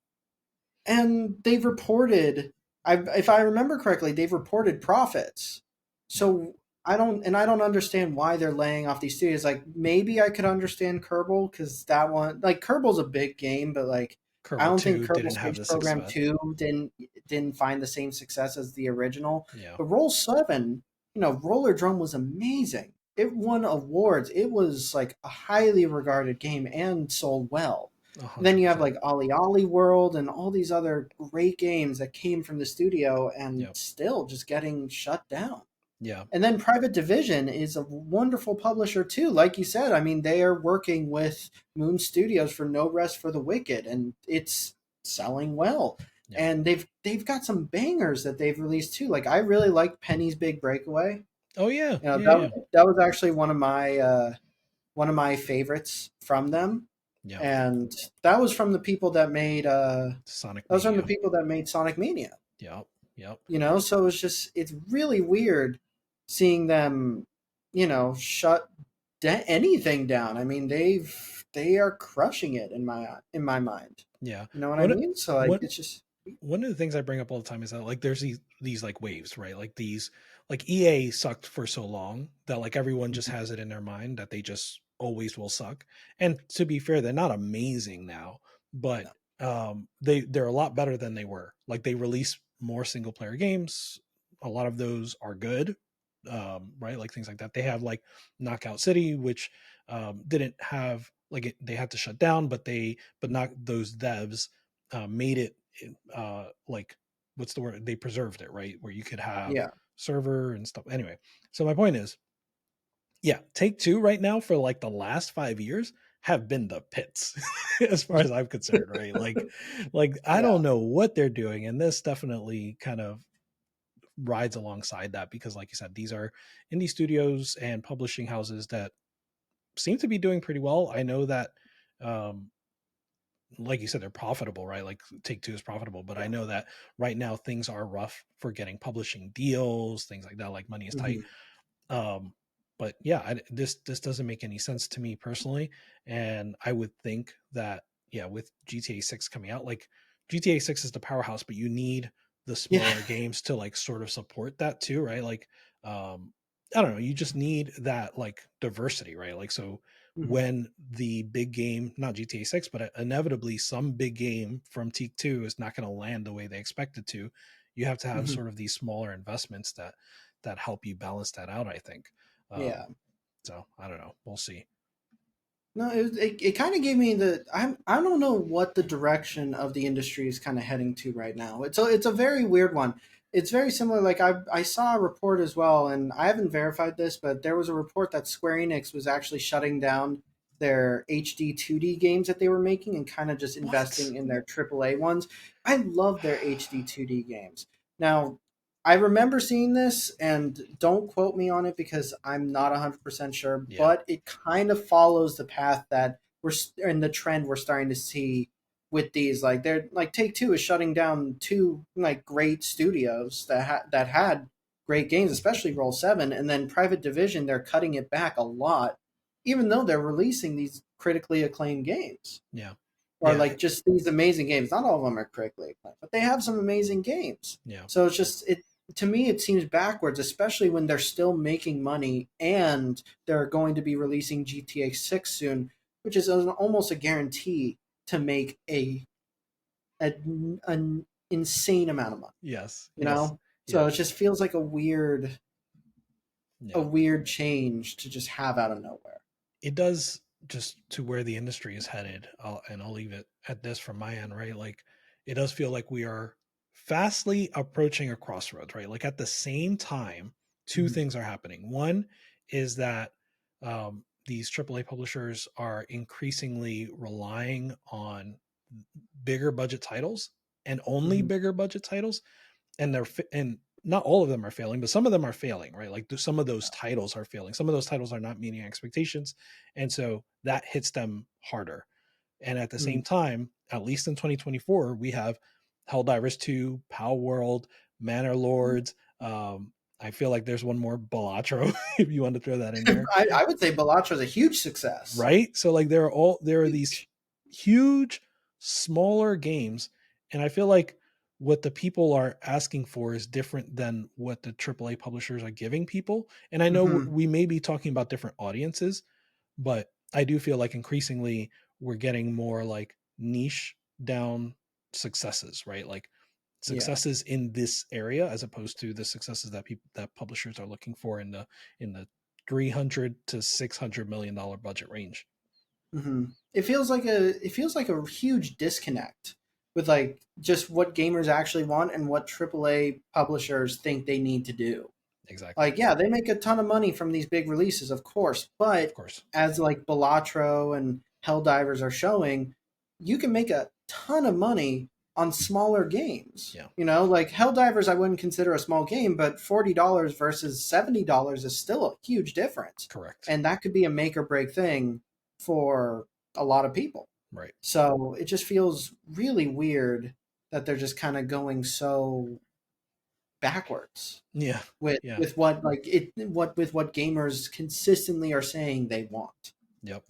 And they've reported, if I remember correctly, they've reported profits. So I don't understand why they're laying off these studios. Like, maybe I could understand Kerbal, because that one, like, Kerbal's a big game, but like, I Kerbal don't think 2 Kerbal didn't have Space the Program success. 2 didn't find the same success as the original. Yeah. But Roll 7, Roller Drum was amazing. It won awards. It was like a highly regarded game and sold well. And then you have 100%. like Ollie Ollie World and all these other great games that came from the studio and still just getting shut down. Yeah. And then Private Division is a wonderful publisher too. Like you said, I mean, they are working with Moon Studios for No Rest for the Wicked, and it's selling well. Yeah. And they've got some bangers that they've released too. Like, I really like Penny's Big Breakaway. Oh yeah. That was actually one of my favorites from them. Yeah. And that was from the people that made Sonic that was from Mania. the people that made Sonic Mania. Yep. So it's really weird seeing them, shut anything down. I mean, they are crushing it in my mind. Yeah. You know what I mean? So like, it's just one of the things I bring up all the time is that like there's these like waves, right? Like these, like EA sucked for so long that like everyone just has it in their mind that they just always will suck. And to be fair, they're not amazing now, but they're a lot better than they were. Like they release more single player games. A lot of those are good. Right, like things like that. They have like Knockout City, which didn't have like they had to shut down, but not those devs made it like what's the word? They preserved it, right, where you could have server and stuff. Anyway, so my point is, Take-Two right now for like the last 5 years have been the pits as far as I'm concerned, right? Like I don't know what they're doing, and this definitely kind of rides alongside that because like you said, these are indie studios and publishing houses that seem to be doing pretty well. I know that like you said, they're profitable, right? Like Take-Two is profitable, but I know that right now things are rough for getting publishing deals, things like that, like money is tight. But this doesn't make any sense to me personally, and I would think that with GTA 6 coming out, like GTA 6 is the powerhouse, but you need the smaller games to like sort of support that too, right? Like I don't know, you just need that like diversity, right? Like so when the big game, not GTA 6, but inevitably some big game from Take-Two is not going to land the way they expect it to, you have to have sort of these smaller investments that help you balance that out, I think. So I don't know. We'll see. No, it kind of gave me I don't know what the direction of the industry is kind of heading to right now. It's a very weird one. It's very similar. Like I saw a report as well, and I haven't verified this, but there was a report that Square Enix was actually shutting down their HD 2D games that they were making and kind of just investing in their AAA ones. I love their HD 2D games. Now, I remember seeing this, and don't quote me on it because I'm not 100% sure, but it kind of follows the path that in the trend we're starting to see with these. Like they're like Take-Two is shutting down two like great studios that had great games, especially Roll 7, and then Private Division, they're cutting it back a lot, even though they're releasing these critically acclaimed games. Or like just these amazing games. Not all of them are critically acclaimed, but they have some amazing games. So it's just to me, it seems backwards, especially when they're still making money and they're going to be releasing GTA 6 soon, which is almost a guarantee to make an insane amount of money. You know? So it just feels like a weird change to just have out of nowhere. It does, just to where the industry is headed, and I'll leave it at this from my end, right? Like it does feel like we are fastly approaching a crossroads, right? Like at the same time, two things are happening. One is that these AAA publishers are increasingly relying on bigger budget titles and only bigger budget titles, and not all of them are failing, but some of them are failing, right? Like some of those titles are failing. Some of those titles are not meeting expectations, and so that hits them harder. And at the same time, at least in 2024, we have Helldivers 2, Power World, Manor Lords. I feel like there's one more, Balatro, if you want to throw that in there. I would say Balatro is a huge success. Right? So like there are these huge, smaller games, and I feel like what the people are asking for is different than what the AAA publishers are giving people. And I know we may be talking about different audiences, but I do feel like increasingly we're getting more like niche down successes, right? Like successes in this area as opposed to the successes that publishers are looking for in the 300 to $600 million budget range. Mm-hmm. It feels like a huge disconnect with like just what gamers actually want and what AAA publishers think they need to do. Exactly. Like, yeah, they make a ton of money from these big releases, of course, but of course, as like Balatro and Helldivers are showing, you can make a ton of money on smaller games. Yeah. You know, like Helldivers I wouldn't consider a small game, but $40 versus $70 is still a huge difference. Correct. And that could be a make or break thing for a lot of people. Right. So it just feels really weird that they're just kind of going so backwards. Yeah. With what what gamers consistently are saying they want. Yep.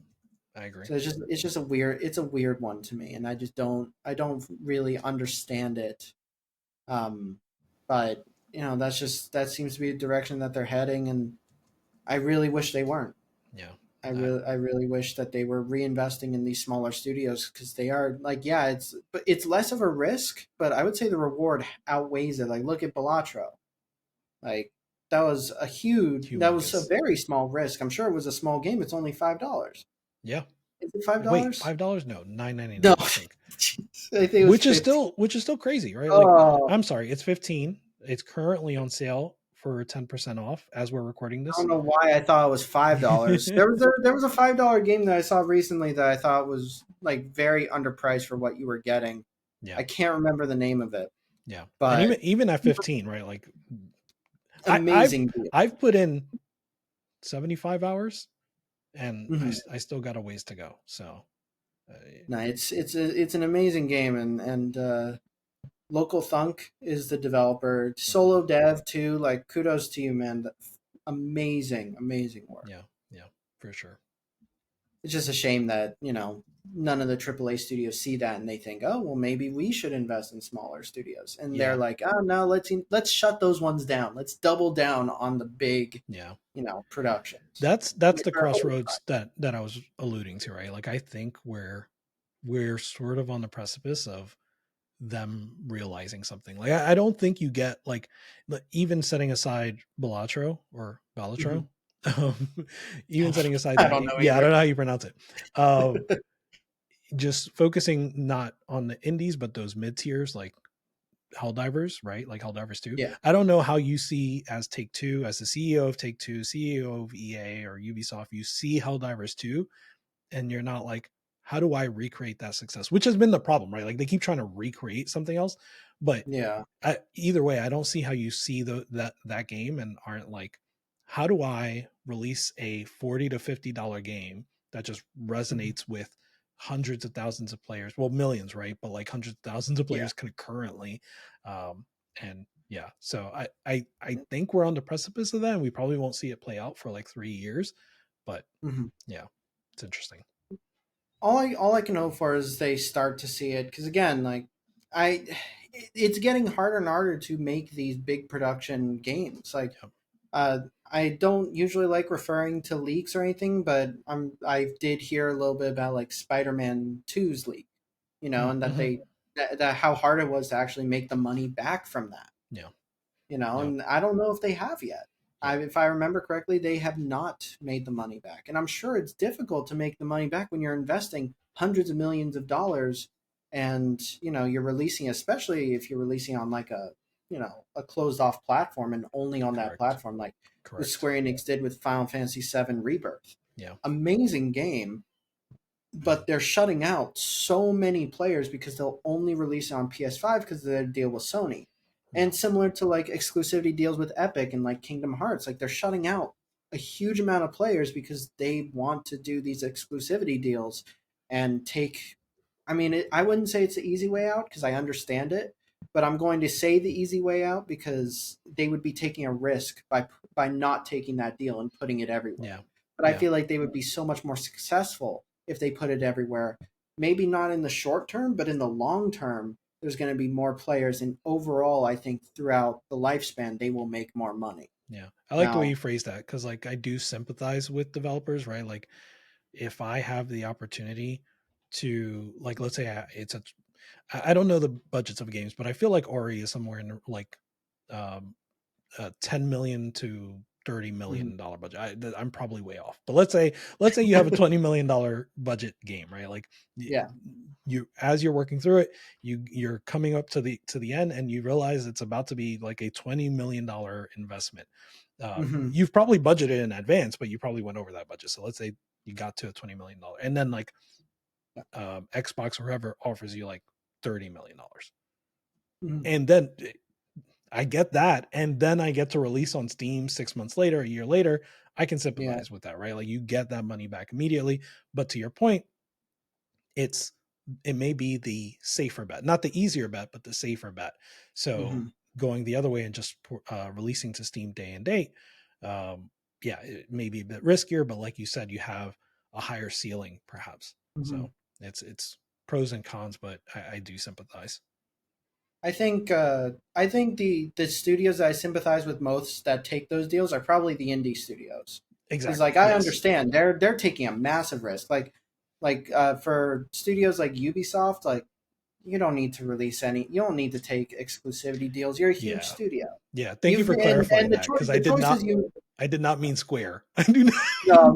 I agree. So it's just a weird one to me, and I don't really understand it. But that seems to be the direction that they're heading, and I really wish they weren't. Yeah. I really wish that they were reinvesting in these smaller studios because they are like, yeah, it's less of a risk, but I would say the reward outweighs it. Like, look at Balatro. Like, that was a very small risk. I'm sure it was a small game. It's only $5. Yeah. Is it $5? Wait, $5? No, $9.99. No. I think. I think which is still crazy, right? Like, I'm sorry, it's 15. It's currently on sale for 10% off as we're recording this. I don't know why I thought it was $5. there was a $5 game that I saw recently that I thought was like very underpriced for what you were getting. Yeah. I can't remember the name of it. Yeah. But and even at 15, right? Like amazing. I've put in 75 hours and I still got a ways to go. So no, it's an amazing game, and Local Thunk is the developer. Solo dev too. Like, kudos to you, man. Amazing work. Yeah, for sure. It's just a shame that none of the AAA studios see that and they think, oh well, maybe we should invest in smaller studios, and they're like, oh no, let's shut those ones down. Let's double down on the big productions. That's the crossroads that I was alluding to, right? Like, I think we're sort of on the precipice of them realizing something. Like, I don't think you get, like, even setting aside Balatro, even setting aside I don't know how you pronounce it. Just focusing not on the indies, but those mid tiers like Helldivers, right? Like Helldivers 2. Yeah. I don't know how you see as Take-Two, as the CEO of Take-Two, CEO of EA or Ubisoft, you see Helldivers 2 and you're not like, how do I recreate that success? Which has been the problem, right? Like, they keep trying to recreate something else, but either way, I don't see how you see that game and aren't like, how do I release a $40 to $50 game that just resonates with hundreds of thousands of players? Well, millions, right? But like hundreds of thousands of players concurrently. And yeah, so I think we're on the precipice of that, and we probably won't see it play out for like 3 years, but yeah, it's interesting. All I can hope for is they start to see it, because again, like, it's getting harder and harder to make these big production games. Like, I don't usually like referring to leaks or anything, but I did hear a little bit about like Spider-Man 2's leak, and that how hard it was to actually make the money back from that. And I don't know if they have yet. If I remember correctly, they have not made the money back. And I'm sure it's difficult to make the money back when you're investing hundreds of millions of dollars and, you're releasing, especially if you're releasing on like a closed off platform and only on that platform, like what Square Enix did with Final Fantasy VII Rebirth. Yeah. Amazing game, but they're shutting out so many players because they'll only release it on PS5 because of their deal with Sony. And similar to like exclusivity deals with Epic and like Kingdom Hearts, like they're shutting out a huge amount of players because they want to do these exclusivity deals and take. I mean, I wouldn't say it's the easy way out because I understand it, but I'm going to say the easy way out because they would be taking a risk by not taking that deal and putting it everywhere. Yeah. But I feel like they would be so much more successful if they put it everywhere. Maybe not in the short term, but in the long term, there's going to be more players, and overall, I think throughout the lifespan, they will make more money. Yeah, I like the way you phrase that, because like I do sympathize with developers, right? Like if I have the opportunity to, like, let's say it's a, I don't know the budgets of games, but I feel like Ori is somewhere in like um, 10 million to $30 million budget. I'm probably way off, but let's say you have a $20 million budget game, right? Like, Yeah. You as you're working through it, you're coming up to the end, and you realize it's about to be like a $20 million investment. You've probably budgeted in advance, but you probably went over that budget. So let's say you got to a $20 million, and then like Xbox or whoever offers you like $30 million, and then I get that, and then I get to release on Steam 6 months later, a year later. I can sympathize with that, right? Like you get that money back immediately. But to your point, it may be the safer bet, not the easier bet, but the safer bet. So going the other way and just releasing to Steam day and date, it may be a bit riskier, but like you said, you have a higher ceiling perhaps. So it's pros and cons, but I do sympathize. I think the studios that I sympathize with most that take those deals are probably the indie studios. Exactly. Because like I understand they're taking a massive risk. Like for studios like Ubisoft, like you don't need to release any. You don't need to take exclusivity deals. You're a huge studio. Yeah. Thank you for clarifying that, because I did not mean Square. I do not.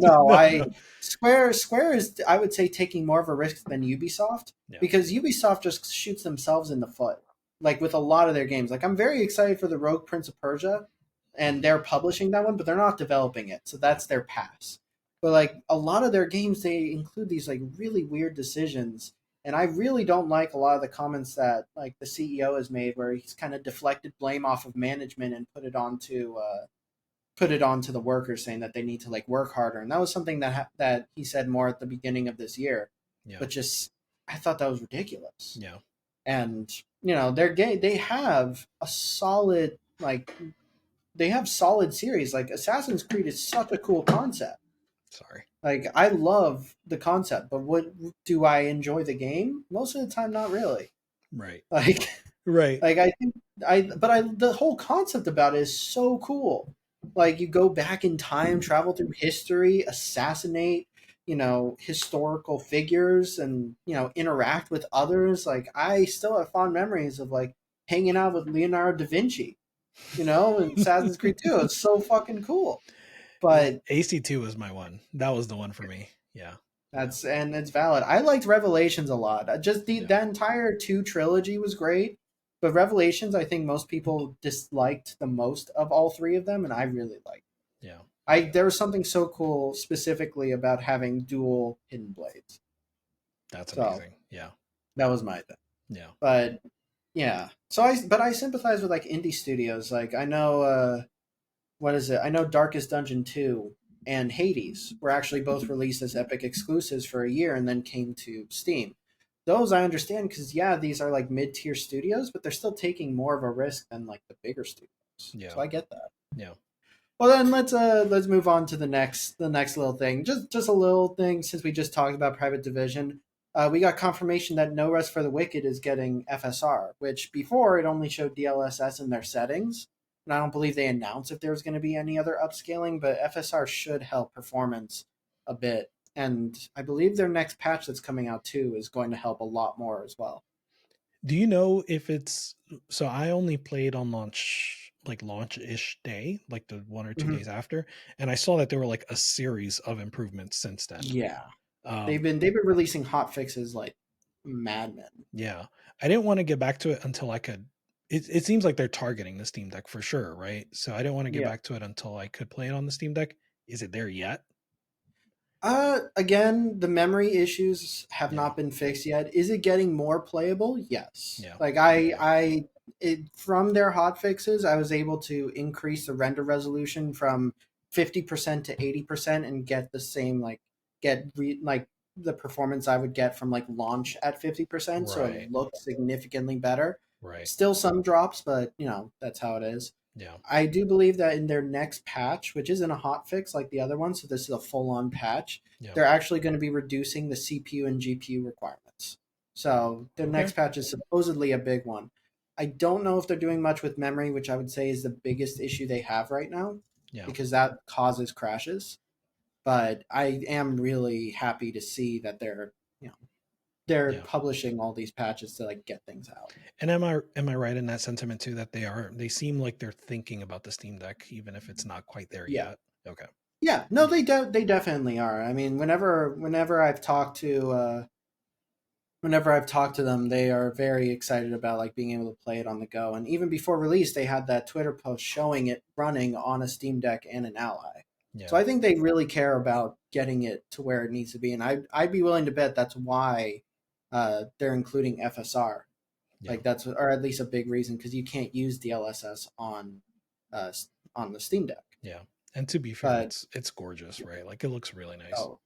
No. Square is, I would say, taking more of a risk than Ubisoft because Ubisoft just shoots themselves in the foot. Like with a lot of their games, like I'm very excited for the Rogue Prince of Persia, and they're publishing that one, but they're not developing it, so that's their pass. But like a lot of their games, they include these like really weird decisions, and I really don't like a lot of the comments that like the CEO has made, where he's kind of deflected blame off of management and put it onto the workers, saying that they need to like work harder, and that was something that he said more at the beginning of this year. But just I thought that was ridiculous. And they have a solid series. Like Assassin's Creed is such a cool concept. Like I love the concept, but what do I enjoy the game? Most of the time, not really. Right. Like I think the whole concept about it is so cool. Like you go back in time, travel through history, assassinate historical figures, and interact with others. Like I still have fond memories of like hanging out with Leonardo da Vinci, in Assassin's Creed 2. It's so fucking cool. But AC2 was my one. That was the one for me. And it's valid. I liked Revelations a lot. Just that entire 2 trilogy was great, but Revelations I think most people disliked the most of all 3 of them, and I really liked. There was something so cool specifically about having dual hidden blades. That's amazing. That was my thing. But I sympathize with like indie studios. Like I know what is it? I know Darkest Dungeon 2 and Hades were actually both released as Epic exclusives for a year and then came to Steam. Those I understand because these are like mid-tier studios, but they're still taking more of a risk than like the bigger studios. So I get that. Well, then let's move on to the next little thing. Just a little thing, since we just talked about Private Division. We got confirmation that No Rest for the Wicked is getting FSR, which before it only showed DLSS in their settings, and I don't believe they announced if there was going to be any other upscaling. But FSR should help performance a bit, and I believe their next patch that's coming out too is going to help a lot more as well. Do you know if it's so? I only played on launch-ish day, like the 1 or 2 days after, and I saw that there were like a series of improvements since then. They've been releasing hot fixes like madmen. I didn't want to get back to it until I could. It seems like they're targeting the Steam Deck for sure, right? So I didn't want to get back to it until I could play it on the Steam Deck. Is it there yet? Again, the memory issues have not been fixed yet. Is it getting more playable? Yes. Like from their hot fixes, I was able to increase the render resolution from 50% to 80% and get the same the performance I would get from like launch at 50%. So it looked significantly better. Right. Still some drops, but that's how it is. Yeah. I do believe that in their next patch, which isn't a hot fix like the other one, so this is a full-on patch, they're actually going to be reducing the CPU and GPU requirements. So their next patch is supposedly a big one. I don't know if they're doing much with memory, which I would say is the biggest issue they have right now, because that causes crashes. But I am really happy to see that they're publishing all these patches to like get things out. And am I right in that sentiment too, that they seem like they're thinking about the Steam Deck even if it's not quite there yet? Okay. Yeah, no, they definitely are. I mean, whenever I've talked to them, they are very excited about like being able to play it on the go. And even before release, they had that Twitter post showing it running on a Steam Deck and an Ally. Yeah. So I think they really care about getting it to where it needs to be, and I'd be willing to bet that's why they're including FSR. Yeah. Like that's, or at least a big reason, because you can't use DLSS on the Steam Deck. Yeah, and to be fair, it's gorgeous, right? Like it looks really nice. Oh,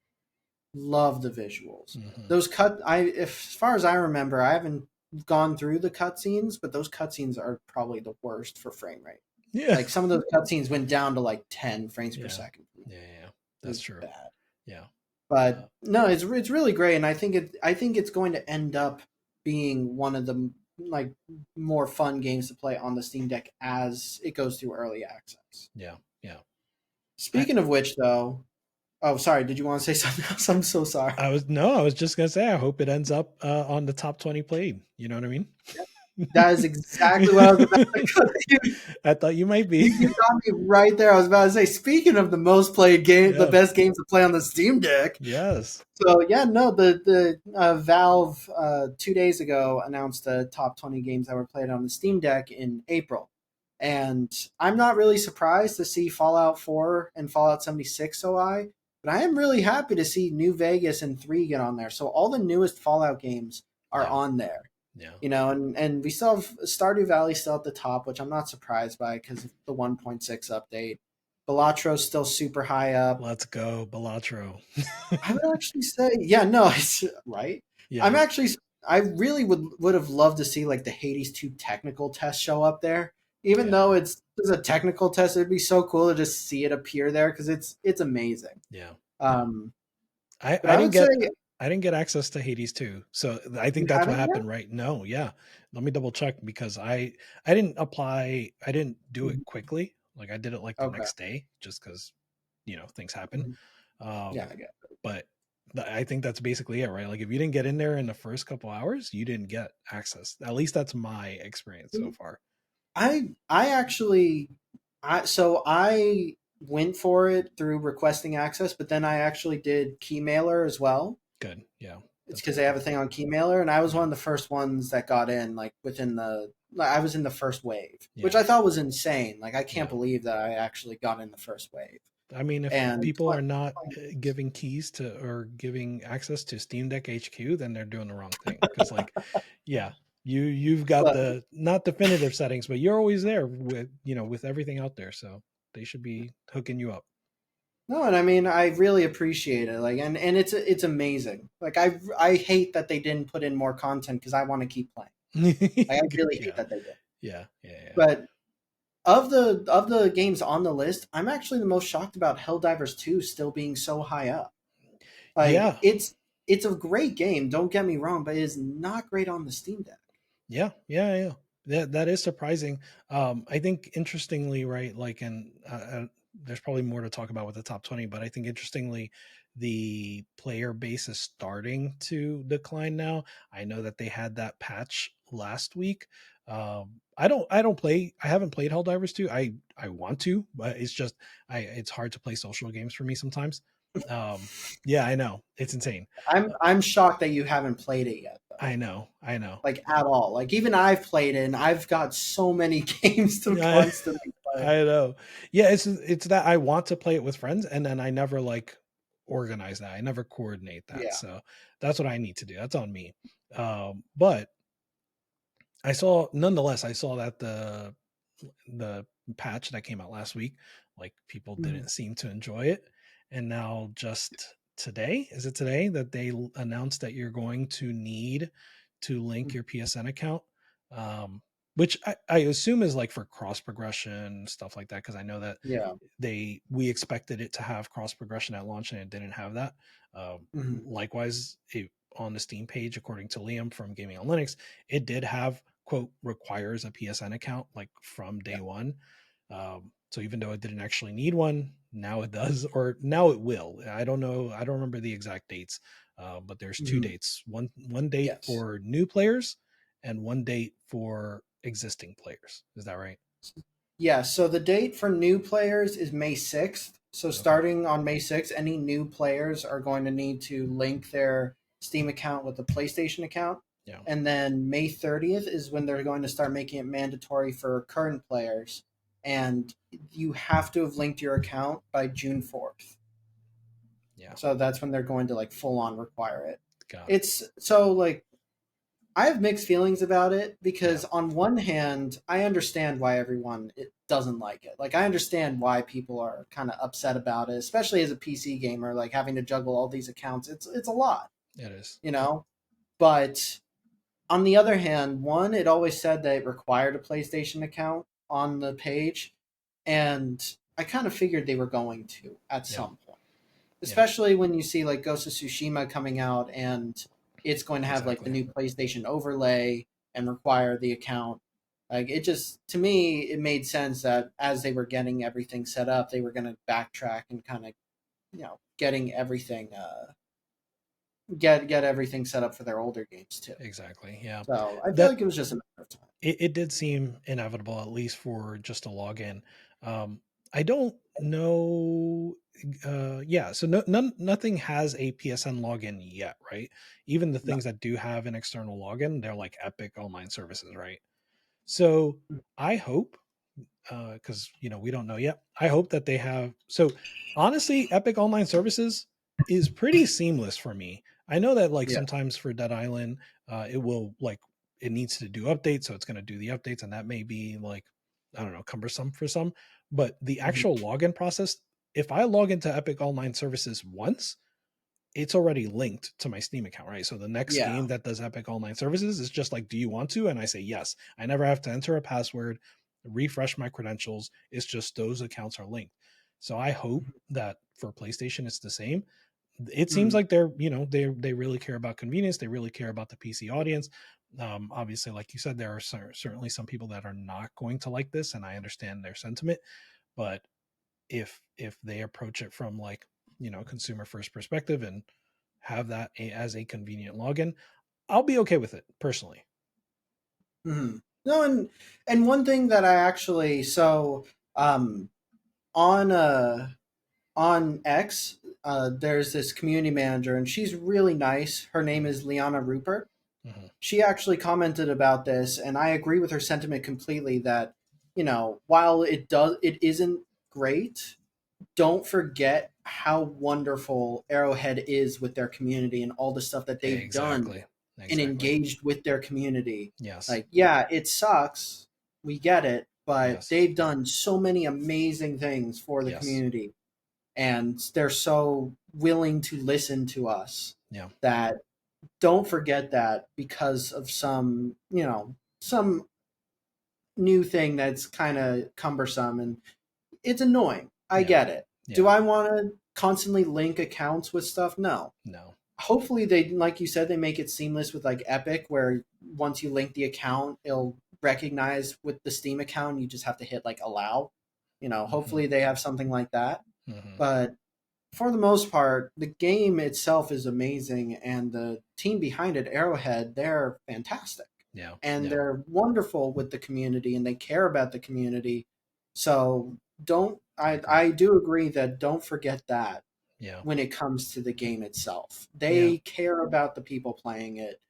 love the visuals. Mm-hmm. Those as far as I remember, I haven't gone through the cutscenes, but those cutscenes are probably the worst for frame rate. Yeah, like some of those cutscenes went down to like 10 frames per second. Yeah, that's true. Bad. Yeah, but no, it's really great, and I think it's going to end up being one of the like more fun games to play on the Steam Deck as it goes through early access. Yeah. Speaking of which, though, oh, sorry, did you want to say something else? I'm so sorry. I was just gonna say I hope it ends up on the top 20 played. You know what I mean? Yeah. That is exactly what I was about to say. I thought you might be. You got me right there. I was about to say, speaking of the most played game, the best games to play on the Steam Deck. Yes. So yeah, no, the Valve 2 days ago announced the top 20 games that were played on the Steam Deck in April. And I'm not really surprised to see Fallout 4 and Fallout 76 so high, but I am really happy to see New Vegas and 3 get on there. So all the newest Fallout games are on there. Yeah. And we still have Stardew Valley still at the top, which I'm not surprised by because of the 1.6 update. Balatro's still super high up. Let's go, Balatro. I would actually say, yeah, no, it's right. Yeah. I really would have loved to see like the Hades 2 technical test show up there. Even though it's a technical test, it'd be so cool to just see it appear there because it's amazing. Yeah. I didn't get access to Hades 2, so I think that's what happened, right? No, yeah. Let me double check because I didn't apply. I didn't do it quickly. Like I did it like the next day, just because things happen. I get it. But I think that's basically it, right? Like if you didn't get in there in the first couple hours, you didn't get access. At least that's my experience so far. I went for it through requesting access, but then I actually did Keymailer as well. Good, yeah. It's because they have a thing on Keymailer, and I was one of the first ones that got in. Like I was in the first wave, which I thought was insane. Like I can't believe that I actually got in the first wave. I mean, if people are not giving keys to or giving access to Steam Deck HQ, then they're doing the wrong thing. Because you've got the not definitive settings, but you're always there with everything out there, so they should be hooking you up. No, and I mean I really appreciate it. Like and it's amazing. Like I hate that they didn't put in more content because I want to keep playing. Like, I really hate that they did. Yeah. But of the games on the list, I'm actually the most shocked about Helldivers 2 still being so high up. Like it's a great game, don't get me wrong, but it is not great on the Steam Deck. Yeah. That is surprising. I think interestingly, right? Like, and there's probably more to talk about with the top 20, but I think interestingly, the player base is starting to decline now. I know that they had that patch last week. I haven't played Helldivers 2. I want to, but it's just it's hard to play social games for me sometimes. Yeah, I know. It's insane. I'm shocked that you haven't played it yet, though. I know. Like at all. Like even I've played it and I've got so many games to constantly play. I know. Yeah, it's that I want to play it with friends and then I never like organize that. I never coordinate that. Yeah. So that's what I need to do. That's on me. But nonetheless, I saw that the patch that came out last week, like people didn't seem to enjoy it. And now just today, is it today that they announced that you're going to need to link your PSN account which I assume is like for cross progression stuff like that, because I know that Yeah. we expected it to have cross progression at launch and it didn't have that. Mm-hmm. Likewise, on the Steam page, according to Liam from Gaming on Linux, it did have quote requires a PSN account like from day Yeah. one. So even though it didn't actually need one, now it does, or now it will. I don't know. I don't remember the exact dates, but there's two Mm-hmm. dates. One date Yes. for new players and one date for existing players. Is that right? Yeah, so the date for new players is May 6th. So Okay. starting on May 6th, any new players are going to need to link their Steam account with the PlayStation account. Yeah. And then May 30th is when they're going to start making it mandatory for current players. And you have to have linked your account by June 4th. Yeah. So that's when they're going to like full on require it. Got it. It's so like I have mixed feelings about it because Yeah. on one hand, I understand why everyone it doesn't like it. Like I understand why people are kind of upset about it, especially as a PC gamer, like having to juggle all these accounts. It's a lot, It is. you know? But on the other hand, one, it always said that it required a PlayStation account on the page, and I kind of figured they were going to at Yeah. some point. Yeah. Especially when you see like Ghost of Tsushima coming out and it's going to have like the Exactly. new PlayStation overlay and require the account. Like it just to me it made sense that as they were getting everything set up, they were going to backtrack and kind of getting everything get everything set up for their older games too. Exactly. Yeah. So I feel That like it was just a matter of time. it did seem inevitable, at least for just a login. I don't know. Yeah. So nothing has a PSN login yet, right? Even the No. things that do have an external login, they're like Epic Online Services, right? So I hope, because we don't know yet. I hope that they have. So honestly, Epic Online Services is pretty seamless for me. I know that like Yeah. sometimes for Dead Island, it will like it needs to do updates, so it's going to do the updates, and that may be like I don't know cumbersome for some. But the Mhm. actual login process, if I log into Epic Online Services once, it's already linked to my Steam account, right? So the next Yeah. game that does Epic Online Services is just like, do you want to? And I say yes. I never have to enter a password, refresh my credentials. It's just those accounts are linked. So I hope that for PlayStation it's the same. It seems Mhm. like they really care about convenience. They really care about the PC audience. Obviously, like you said, there are certainly some people that are not going to like this, and I understand their sentiment. But if they approach it from like consumer first perspective and have that as a convenient login, I'll be okay with it personally. Mm-hmm. No, and one thing that I actually um on on X, there's this community manager, and she's really nice. Her name is Liana Rupert. Mm-hmm. She actually commented about this, and I agree with her sentiment completely. That while it isn't great, don't forget how wonderful Arrowhead is with their community and all the stuff that they've done Exactly. and Exactly. engaged with their community. Yes. Like, yeah, it sucks. We get it, but Yes. they've done so many amazing things for the Yes. community and they're so willing to listen to us Yeah. that don't forget that because of some new thing that's kind of cumbersome and it's annoying. I Yeah. get it. Do Yeah. I want to constantly link accounts with stuff? No. No. Hopefully they like you said they make it seamless with like Epic where once you link the account it'll recognize with the Steam account you just have to hit like allow. Hopefully they have something like that. Mm-hmm. But for the most part, the game itself is amazing, and the team behind it, Arrowhead, they're fantastic. Yeah. And Yeah. they're wonderful with the community, and they care about the community. So don't I I agree. I do agree that don't forget that Yeah. when it comes to the game itself. Yeah. They care about the people playing it.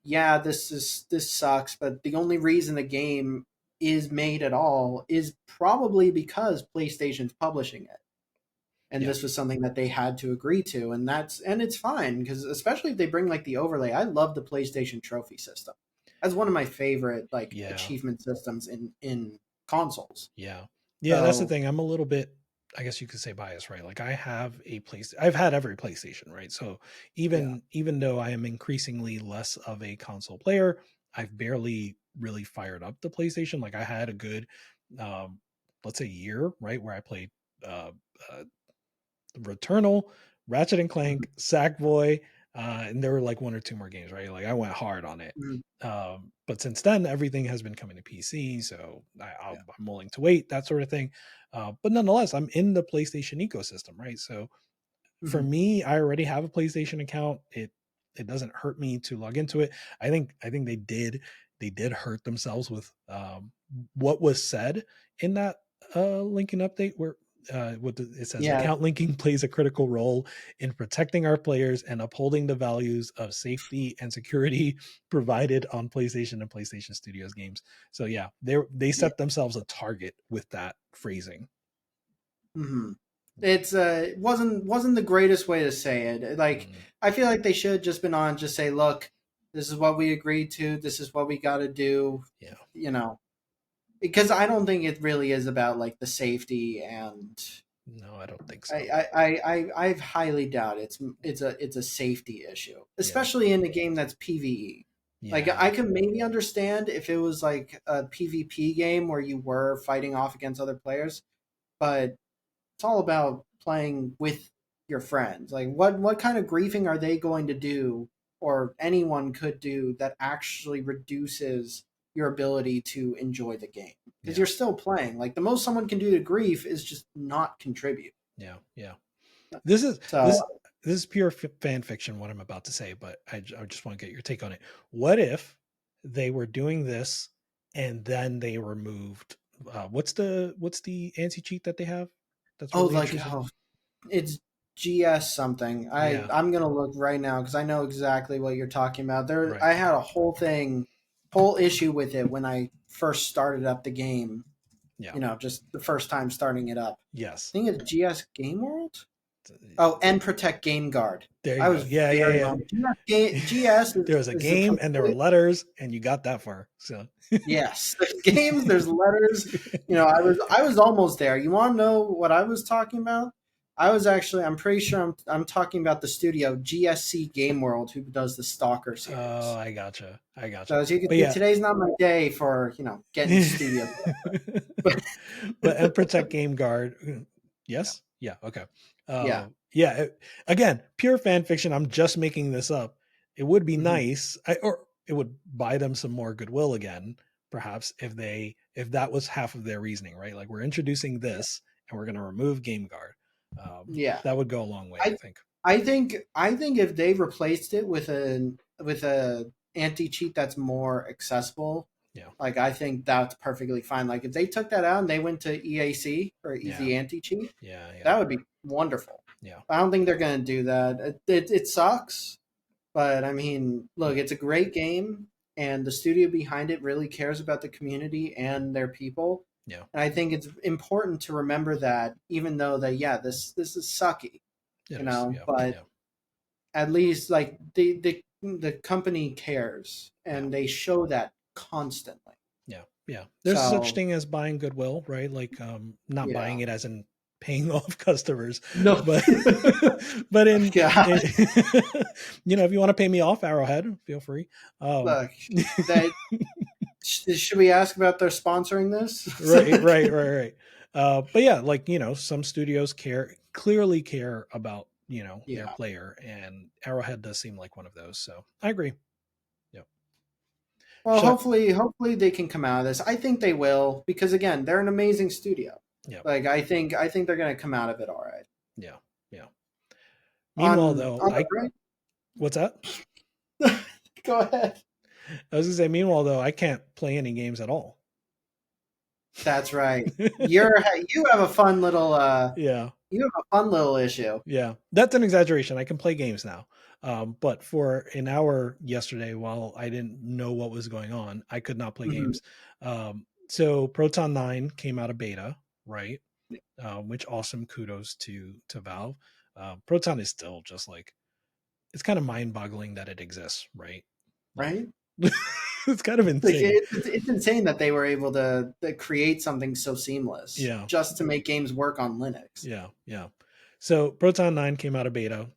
Yeah, this sucks, but the only reason the game is made at all is probably because PlayStation's publishing it and Yeah. this was something that they had to agree to and it's fine because especially if they bring like the overlay. I love the PlayStation trophy system. That's one of my favorite like Yeah. achievement systems in consoles. Yeah. Yeah. That's the So thing. I'm a little bit, I guess you could say biased, right? Like I have a place, I've had every PlayStation, right? So yeah. even though I am increasingly less of a console player, I've barely really fired up the PlayStation. Like I had a good, let's say year, right, where I played uh, Returnal, Ratchet and Clank, Sackboy, and there were like one or two more games, right? Like I went hard on it. But since then, everything has been coming to PC, so I'm willing to wait, that sort of thing. But nonetheless, I'm in the PlayStation ecosystem, right? So for me, I already have a PlayStation account. It doesn't hurt me to log into it. I think they did hurt themselves with what was said in that linking update where it says account linking plays a critical role in protecting our players and upholding the values of safety and security provided on PlayStation and PlayStation Studios games. So yeah, they set themselves a target with that phrasing. It's wasn't the greatest way to say it. Like I feel like they should have just been on, just say, look, this is what we agreed to, this is what we got to do. Yeah, you know, because I don't think it really is about like the safety, and no, I don't think so. I highly doubt it's a safety issue, especially in a game that's PvE. Like I could maybe understand if it was like a PvP game where you were fighting off against other players, but it's all about playing with your friends. Like what kind of griefing are they going to do, or anyone could do, that actually reduces your ability to enjoy the game? Because you're still playing. Like the most someone can do to grief is just not contribute. Yeah. This is pure fan fiction, what I'm about to say, but I just want to get your take on it. What if they were doing this and then they removed what's the anti-cheat that they have? That's really it's GS something. I'm gonna look right now because I know exactly what you're talking about. I had a whole issue with it when I first started up the game. Just the first time starting it up. Yes. I think it's GS Game World. Oh, and Protect Game Guard. There you go. Yeah. GS. There was a game and there were letters, and you got that far. So yes, there's games, there's letters. I was almost there. You want to know what I was talking about? I'm pretty sure I'm talking about the studio GSC Game World, who does the Stalker series. Oh, I gotcha. So as you can see, today's not my day for getting studio. But and Protect Game Guard. Yes. Yeah. Okay. Again, pure fan fiction. I'm just making this up. It would be nice, or it would buy them some more goodwill again, perhaps, if that was half of their reasoning, right? Like we're introducing this and we're going to remove Game Guard. That would go a long way. I think if they replaced it with a anti-cheat that's more accessible, like I think that's perfectly fine. Like if they took that out and they went to EAC or Easy Anti-Cheat, that would be wonderful. I don't think they're going to do that. It sucks, but I mean, look, it's a great game, and the studio behind it really cares about the community and their people. And I think it's important to remember that, even though this is sucky, but at least like the company cares, and they show that constantly. There's such thing as buying goodwill, right? Like not buying it as in paying off customers, but in if you want to pay me off, Arrowhead, feel free. Look, should we ask about their sponsoring this? right. But yeah, like some studios clearly care about their player, and Arrowhead does seem like one of those. So I agree. Well, hopefully they can come out of this. I think they will, because again, they're an amazing studio. Like I think they're going to come out of it all right. Yeah. Meanwhile, what's that? Go ahead. I was gonna say, meanwhile, though, I can't play any games at all. That's right. You have a fun little you have a fun little issue. Yeah, that's an exaggeration. I can play games now. But for an hour yesterday, while I didn't know what was going on, I could not play games. So Proton 9 came out of beta, right? Which awesome kudos to Valve. Proton is still just like, it's kind of mind-boggling that it exists, right? Right? It's kind of insane. It's insane that they were able to create something so seamless just to make games work on Linux. Yeah. So Proton 9 came out of beta.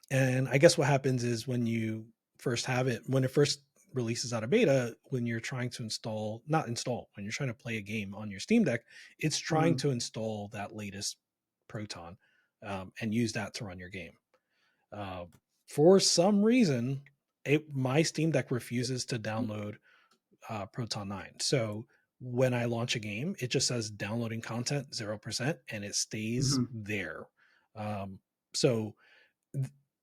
And I guess what happens is when you first have it, when it first releases out of beta, when you're trying to when you're trying to play a game on your Steam Deck, it's trying to install that latest Proton and use that to run your game. For some reason, my Steam Deck refuses to download Proton 9. So when I launch a game, it just says downloading content 0%, and it stays there. So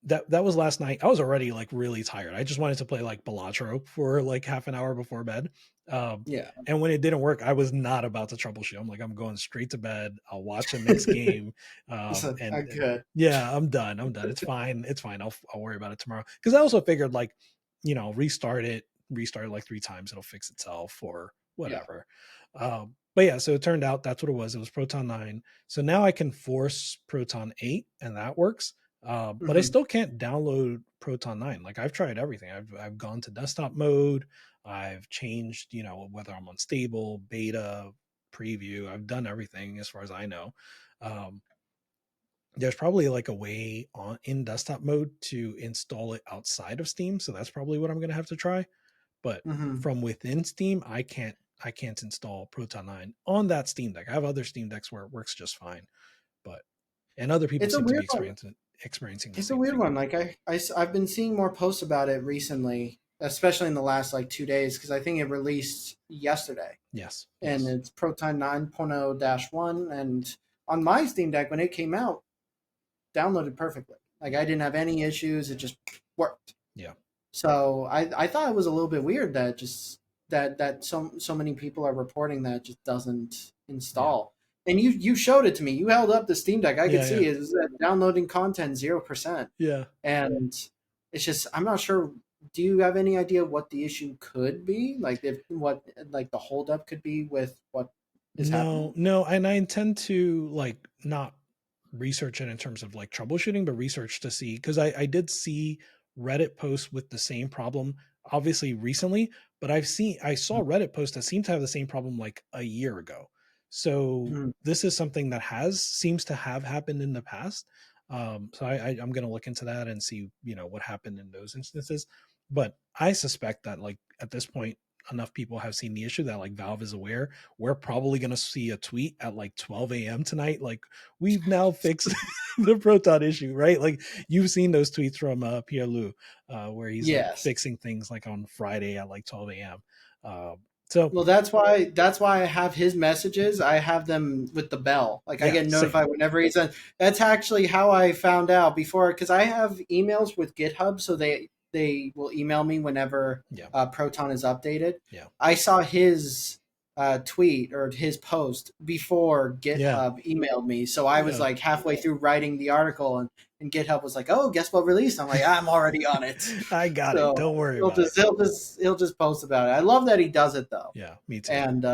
that was last night. I was already like really tired. I just wanted to play like Balatro for like half an hour before bed. And when it didn't work, I was not about to troubleshoot. I'm like, I'm going straight to bed. I'll watch a next game. And yeah, I'm done. It's fine. I'll worry about it tomorrow. Cause I also figured like, restart it like 3 times. It'll fix itself or whatever. Yeah. But yeah, so it turned out that's what it was. It was Proton 9. So now I can force Proton 8 and that works. But I still can't download Proton 9. Like I've tried everything. I've gone to desktop mode. I've changed, whether I'm on stable, beta, preview. I've done everything as far as I know. There's probably like a way in desktop mode to install it outside of Steam. So that's probably what I'm going to have to try. But from within Steam, I can't install Proton 9 on that Steam Deck. I have other Steam Decks where it works just fine, and other people seem to be experiencing the it's same a weird thing. one. Like I've been seeing more posts about it recently, especially in the last like 2 days, because I think it released yesterday. Yes. And it's Proton 9.0-1. And on my Steam Deck, when it came out, downloaded perfectly. Like I didn't have any issues. It just worked. Yeah. So I thought it was a little bit weird that just that so many people are reporting that it just doesn't install. And you showed it to me. You held up the Steam Deck. I could see it. It's downloading content 0%. Yeah. And it's just, I'm not sure. Do you have any idea what the issue could be? Like the holdup could be with what is happening? No. And I intend to like not research it in terms of like troubleshooting, but research to see, because I did see Reddit posts with the same problem, obviously recently, but I saw Reddit posts that seem to have the same problem like a year ago. So this is something that seems to have happened in the past. So I'm going to look into that and see, what happened in those instances. But I suspect that like at this point, enough people have seen the issue that like Valve is aware. We're probably going to see a tweet at like 12 a.m. tonight. Like we've now fixed the Proton issue, right? Like you've seen those tweets from Pierre Lou, where he's like fixing things like on Friday at like 12 a.m. Well, that's why I have his messages. I have them with the bell. Like I get notified whenever he's on. That's actually how I found out before, because I have emails with GitHub, so they will email me whenever Proton is updated. Yeah. I saw his tweet or his post before GitHub emailed me, so I was like halfway through writing the article, and GitHub was like, "Oh, guess what release?" I'm like, "I'm already on it." I got it. Don't worry about it. He'll just post about it. I love that he does it though. Yeah, me too. And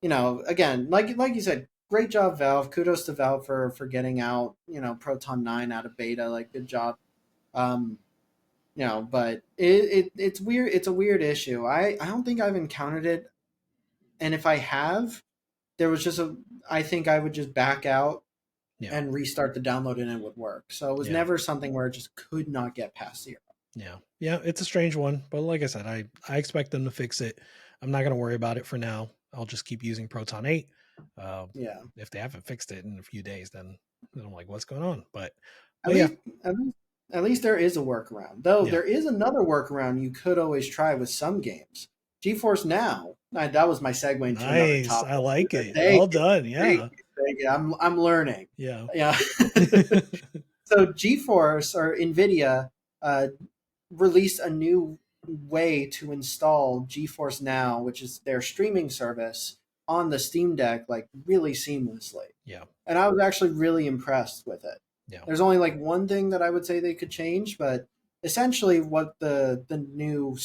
again, like you said, great job, Valve. Kudos to Valve for getting out Proton 9 out of beta. Like, good job. But it's weird. It's a weird issue. I don't think I've encountered it, and if I have, there was just I think I would just back out and restart the download and it would work. So it was never something where it just could not get past 0. Yeah, it's a strange one, but like I said, I expect them to fix it. I'm not going to worry about it for now. I'll just keep using Proton 8. If they haven't fixed it in a few days, then I'm like, what's going on? But at least there is a workaround. Though there is another workaround you could always try with some games. GeForce Now. That was my segue into another topic. I like it. Well done. Yeah. I'm learning. Yeah. So GeForce or NVIDIA released a new way to install GeForce Now, which is their streaming service, on the Steam Deck, like really seamlessly. Yeah. And I was actually really impressed with it. Yeah. There's only like one thing that I would say they could change, but essentially what the new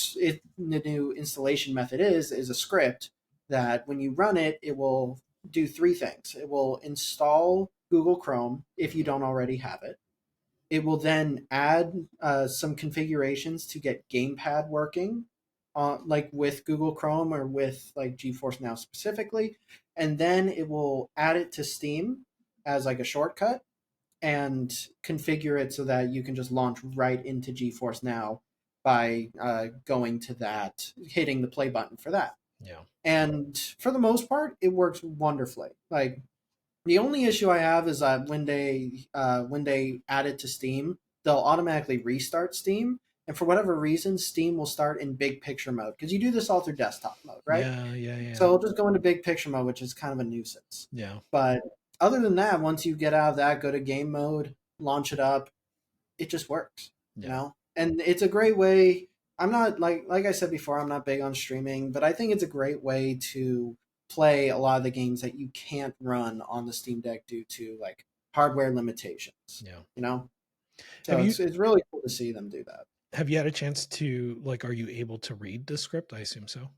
installation method is a script that when you run it, it will do 3 things. It will install Google Chrome if you don't already have it. It will then add some configurations to get Gamepad working, like with Google Chrome or with like GeForce Now specifically. And then it will add it to Steam as like a shortcut and configure it so that you can just launch right into GeForce Now by going to that, hitting the play button for that. Yeah. And for the most part, it works wonderfully. Like, the only issue I have is that when they add it to Steam, they'll automatically restart Steam, and for whatever reason, Steam will start in big picture mode because you do this all through desktop mode, right? Yeah. So it'll just go into big picture mode, which is kind of a nuisance. Yeah. But other than that, once you get out of that, go to game mode, launch it up, it just works. Yeah. You know, and it's a great way. I'm not like I said before, I'm not big on streaming, but I think it's a great way to play a lot of the games that you can't run on the Steam Deck due to like hardware limitations. Yeah. You know, so it's really cool to see them do that. Have you had a chance to like? Are you able to read the script? I assume so.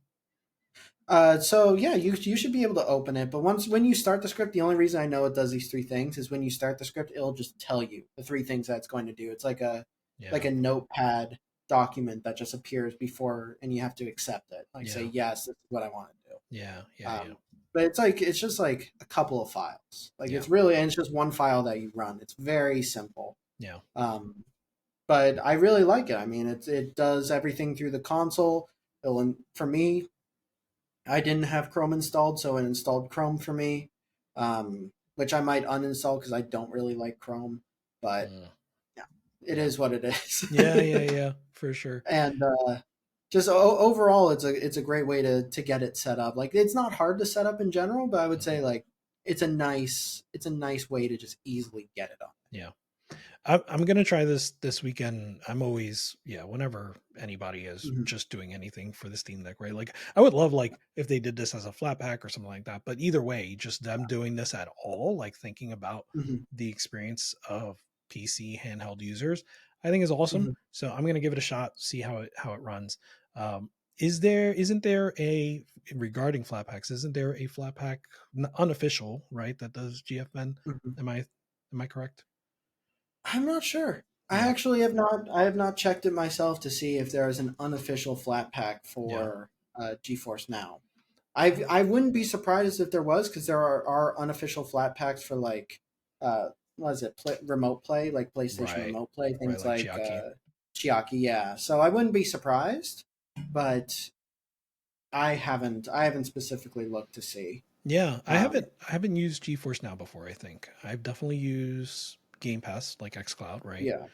So yeah, you should be able to open it, but when you start the script, the only reason I know it does these three things is when you start the script, it'll just tell you the three things that it's going to do. It's like a notepad document that just appears before, and you have to accept it. Like say yes, this is what I want to do. Yeah. But it's just like a couple of files. Like it's really, and it's just one file that you run. It's very simple. Yeah. But I really like it. I mean, it does everything through the console. For me, I didn't have Chrome installed, so it installed Chrome for me, which I might uninstall because I don't really like Chrome. But yeah, it is what it is. Yeah, for sure. And just overall, it's a great way to get it set up. Like it's not hard to set up in general, but I would say like it's a nice way to just easily get it on. Yeah. I'm going to try this weekend. I'm always, whenever anybody is just doing anything for the Steam Deck, right? Like I would love like if they did this as a flat pack or something like that, but either way, just them doing this at all, like thinking about the experience of PC handheld users, I think is awesome. So I'm going to give it a shot, see how it runs. Isn't there a, regarding flat packs, isn't there a flat pack unofficial, right? That does GFN? Am I correct? I'm not sure. I actually have not checked it myself to see if there is an unofficial flat pack for GeForce Now. I wouldn't be surprised if there was, because there are unofficial flat packs for like what is it, remote play, like PlayStation remote play, things like Chiaki. Yeah. So I wouldn't be surprised, but I haven't specifically looked to see. Yeah, I haven't used GeForce Now before. I think I've definitely used Game Pass, like xCloud, right? Yeah.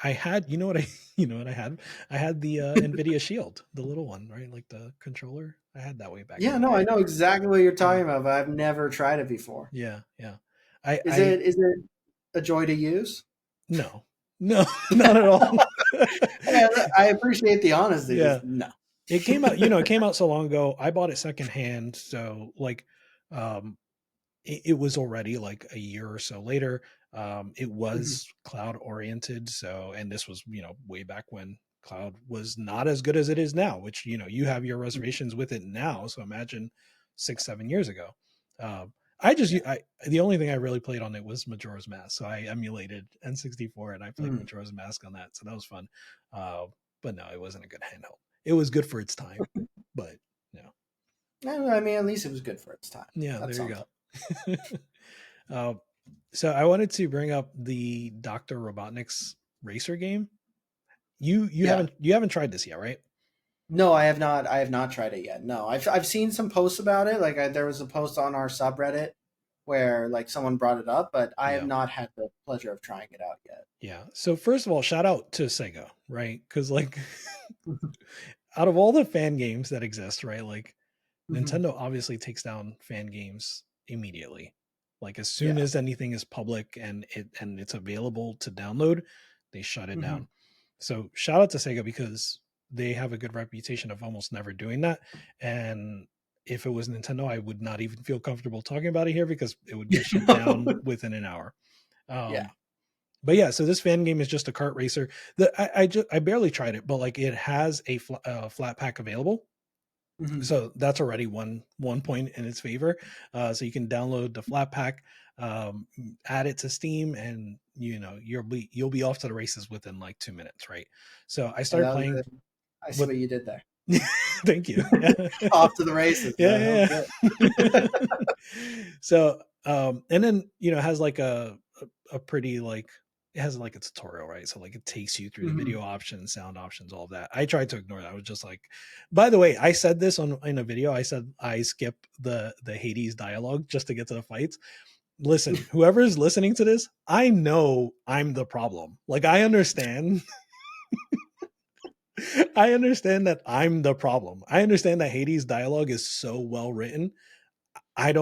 I had, you know what I had? I had the NVIDIA Shield, the little one, right? Like the controller. I had that way back. Yeah, no, I know exactly what you're talking about, but I've never tried it before. Yeah. Is it a joy to use? No, not at all. I appreciate the honesty. Yeah. No. It came out, it came out so long ago. I bought it secondhand, so like it was already like a year or so later. It was cloud oriented. So, and this was, way back when cloud was not as good as it is now, which, you have your reservations with it now. So imagine 6-7 years ago. The only thing I really played on it was Majora's Mask. So I emulated N64 and I played Majora's Mask on that. So that was fun. But no, it wasn't a good handheld. It was good for its time, but no. I mean, at least it was good for its time. Yeah, there you go. So I wanted to bring up the Dr. Robotnik's racer game. You haven't tried this yet, right? No, I have not. I have not tried it yet. No, I've seen some posts about it. Like there was a post on our subreddit where like someone brought it up, but I have not had the pleasure of trying it out yet. Yeah. So first of all, shout out to Sega, right? Because like out of all the fan games that exist, right? Like Nintendo obviously takes down fan games immediately. Like as soon as anything is public and it's available to download, they shut it down. So shout out to Sega because they have a good reputation of almost never doing that. And if it was Nintendo, I would not even feel comfortable talking about it here because it would get shut down within an hour. But yeah, so this fan game is just a kart racer. I barely tried it, but like it has a flat pack available. So that's already one point in its favor. So you can download the flat pack, add it to Steam, and you'll be off to the races within like 2 minutes, right? So I started playing. I see what you did there. Thank you. Off to the races. Yeah. So and then it has like a pretty like it has like a tutorial, right? So like it takes you through the video options, sound options, all of that. I tried to ignore that. I was just like, by the way, I said this in a video. I said I skip the Hades dialogue just to get to the fights. Listen, whoever is listening to this, I know I'm the problem. Like I understand. I understand that I'm the problem. I understand that Hades dialogue is so well written. I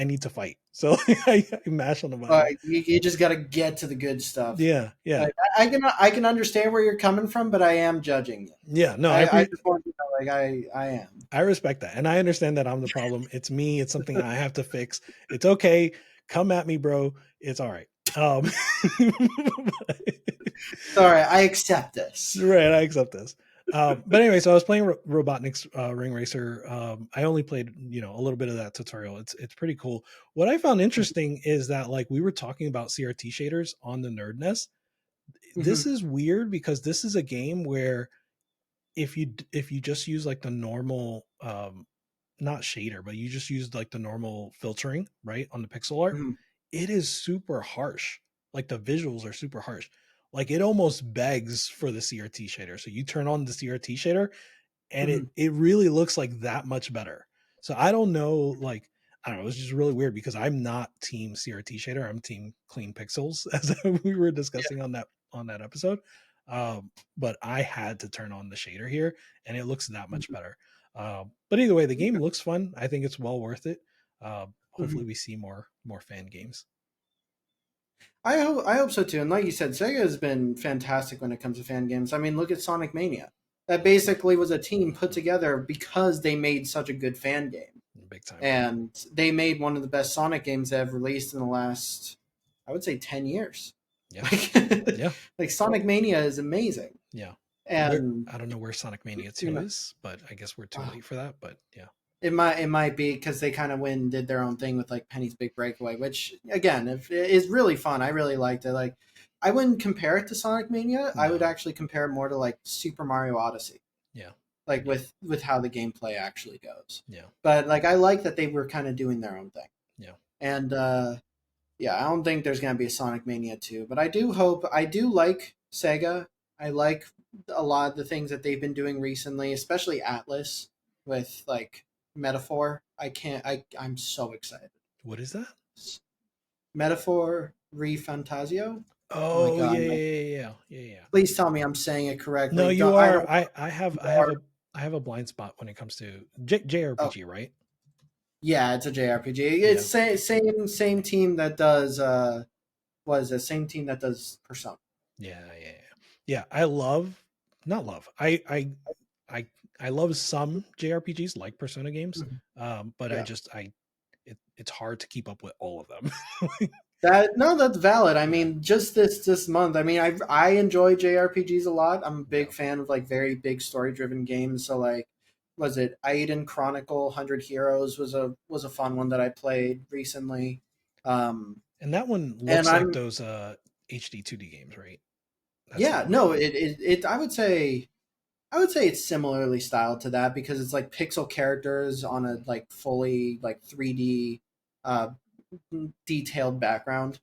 need to fight. So I mash on the button. You just got to get to the good stuff. Yeah. Like, I can understand where you're coming from, but I am judging you. Yeah. No, I just want to know, like I am. I respect that, and I understand that I'm the problem. It's me. It's something I have to fix. It's okay. Come at me, bro. It's all right. Sorry, I accept this. Right, I accept this. But anyway, so I was playing Robotnik's Ring Racer. I only played, a little bit of that tutorial. It's pretty cool. What I found interesting is that like we were talking about CRT shaders on the Nerd Nest. This is weird because this is a game where if you just use like the normal not shader, but you just use like the normal filtering, right, on the pixel art, it is super harsh. Like the visuals are super harsh. Like it almost begs for the CRT shader. So you turn on the CRT shader and it really looks like that much better. So I don't know, like, I don't know, it's just really weird because I'm not team CRT shader. I'm team clean pixels, as we were discussing on that episode. But I had to turn on the shader here and it looks that much better. But either way, the game looks fun. I think it's well worth it. Hopefully we see more fan games. I hope so too. And like you said, Sega has been fantastic when it comes to fan games. I mean, look at Sonic Mania. That basically was a team put together because they made such a good fan game. Big time. And they made one of the best Sonic games they've released in the last, I would say, 10 years. Yeah. Yeah. Like Sonic Mania is amazing. Yeah. And I don't know where Sonic Mania 2 is, but I guess we're too late for that. But yeah. It might be because they kind of went and did their own thing with like Penny's Big Breakaway, which again, if is really fun. I really liked it. Like, I wouldn't compare it to Sonic Mania. No. I would actually compare it more to like Super Mario Odyssey. Yeah. Like with how the gameplay actually goes. Yeah. But like I like that they were kind of doing their own thing. Yeah. And yeah, I don't think there's gonna be a Sonic Mania 2, but I do like Sega. I like a lot of the things that they've been doing recently, especially Atlas with like Metaphor. I'm so excited. What is that? Metaphor ReFantazio? Oh, yeah. Please tell me I'm saying it correctly. No, you are. I have a blind spot when it comes to JRPG, right? Yeah, it's a JRPG. It's same team that does same team that does Persona. Yeah. I love some JRPGs like Persona games, but it's hard to keep up with all of them. That's valid. I mean, just this month. I mean, I enjoy JRPGs a lot. I'm a big fan of like very big story driven games. So like, was it Aiden Chronicle 100 Heroes was a fun one that I played recently. And that one looks like those HD 2D games, right? It I would say it's similarly styled to that because it's like pixel characters on a like fully like 3D detailed background.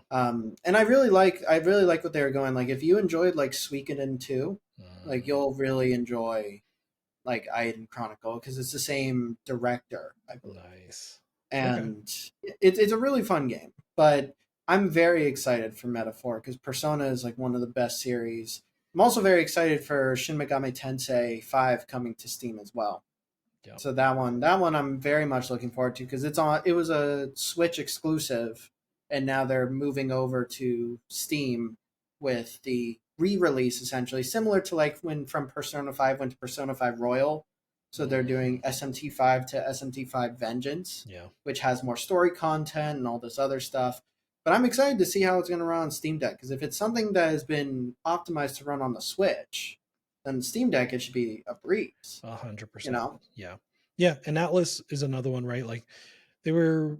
And I really like what they were going. Like if you enjoyed like Suikoden 2, like you'll really enjoy like Aiden Chronicle because it's the same director, I believe. Nice. And it's a really fun game. But I'm very excited for Metaphor because Persona is like one of the best series. I'm also very excited for Shin Megami Tensei 5 coming to Steam as well. Yep. So that one I'm very much looking forward to because it was a Switch exclusive and now they're moving over to Steam with the re-release essentially similar to like when from Persona 5 went to Persona 5 Royal. So they're doing SMT5 to SMT5 Vengeance, which has more story content and all this other stuff. But I'm excited to see how it's going to run on Steam Deck because if it's something that has been optimized to run on the Switch, then the Steam Deck, it should be a breeze. 100%. You know? Yeah. And Atlas is another one, right? Like they were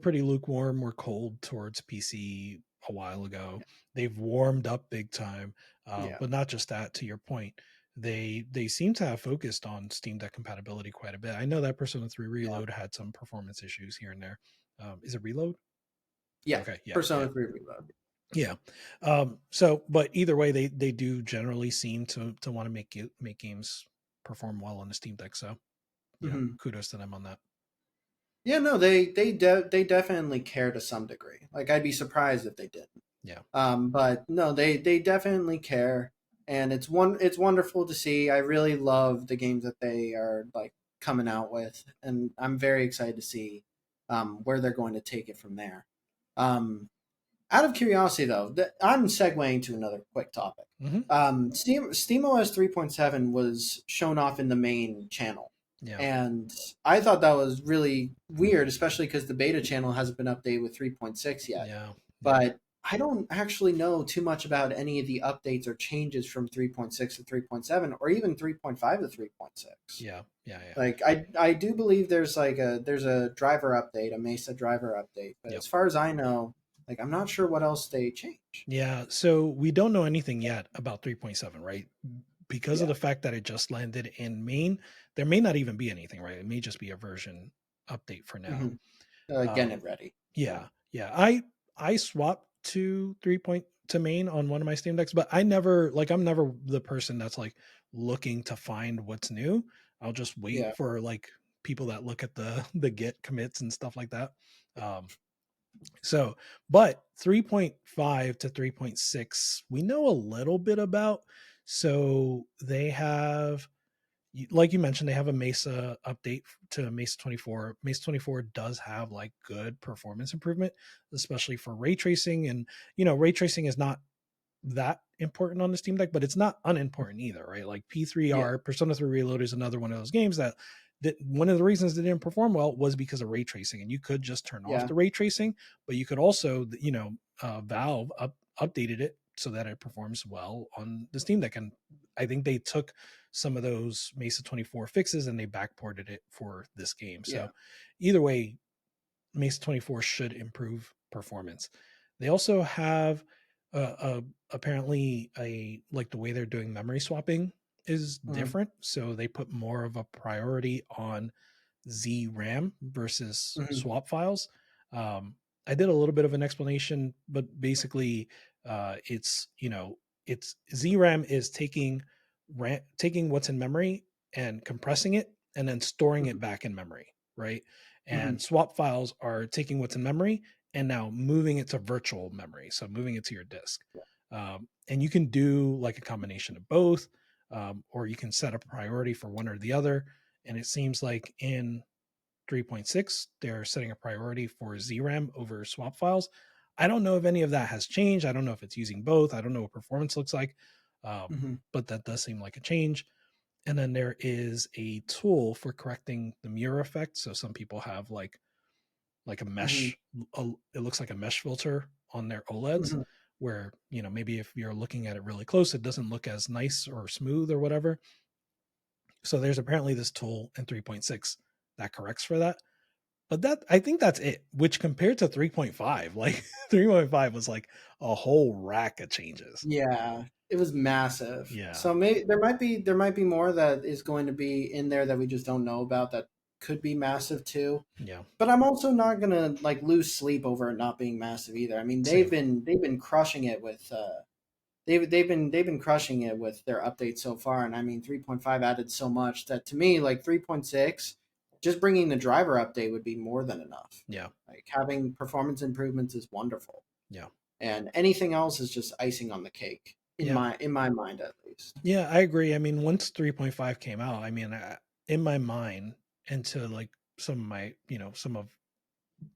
pretty lukewarm or cold towards PC a while ago. They've warmed up big time. But not just that, to your point, they seem to have focused on Steam Deck compatibility quite a bit. I know that Persona 3 Reload had some performance issues here and there. Is it Reload? Yeah, Okay, yeah, Persona 3 Reload. yeah. So, but either way, they do generally seem to want to make games perform well on the Steam Deck. So, kudos to them on that. Yeah, no, they definitely care to some degree. Like, I'd be surprised if they didn't. Yeah. But no, they definitely care, and it's wonderful to see. I really love the games that they are like coming out with, and I'm very excited to see where they're going to take it from there. Out of curiosity, though, I'm segueing to another quick topic. SteamOS 3.7 was shown off in the main channel. Yeah. And I thought that was really weird, especially because the beta channel hasn't been updated with 3.6 yet. Yeah. But I don't actually know too much about any of the updates or changes from 3.6 to 3.7 or even 3.5 to 3.6. Yeah. Like I do believe there's a driver update, a Mesa driver update, but as far as I know, like I'm not sure what else they changed. Yeah, so we don't know anything yet about 3.7, right? Because of the fact that it just landed in main, there may not even be anything, right? It may just be a version update for now. Getting it ready. Yeah. I swapped to to main on one of my Steam Decks, but I'm never the person that's like looking to find what's new. I'll just wait for like people that look at the Git commits and stuff like that. So, but 3.5 to 3.6, we know a little bit about. So they have, like you mentioned, they have a Mesa update to Mesa 24. Mesa 24 does have like good performance improvement, especially for ray tracing. And, ray tracing is not that important on the Steam Deck, but it's not unimportant either, right? Like P3R, Persona 3 Reload is another one of those games that one of the reasons they didn't perform well was because of ray tracing, and you could just turn off the ray tracing, but you could also, Valve updated it so that it performs well on the Steam Deck, and I think they took some of those Mesa 24 fixes and they backported it for this game. So either way, Mesa 24 should improve performance. They also have apparently like the way they're doing memory swapping is different. So they put more of a priority on ZRAM versus swap files. I did a little bit of an explanation, but basically it's ZRAM is taking what's in memory and compressing it and then storing it back in memory, right? And swap files are taking what's in memory and now moving it to virtual memory, so moving it to your disk. And you can do like a combination of both, or you can set a priority for one or the other. And it seems like in 3.6, they're setting a priority for ZRAM over swap files. I don't know if any of that has changed. I don't know if it's using both. I don't know what performance looks like, but that does seem like a change. And then there is a tool for correcting the mirror effect. So some people have like a mesh, it looks like a mesh filter on their OLEDs, where, maybe if you're looking at it really close, it doesn't look as nice or smooth or whatever. So there's apparently this tool in 3.6 that corrects for that. But I think that's it, which compared to 3.5, like 3.5 was like a whole rack of changes. Yeah, it was massive. Yeah. So maybe there might be more that is going to be in there that we just don't know about that could be massive too. Yeah. But I'm also not gonna like lose sleep over it not being massive either. I mean, they've been crushing it with they've been crushing it with their updates so far, and I mean 3.5 added so much that to me like 3.6, just bringing the driver update would be more than enough. Yeah. Like having performance improvements is wonderful. Yeah. And anything else is just icing on the cake in my mind at least. Yeah, I agree. I mean, once 3.5 came out, I mean, in my mind, and to like some of my, some of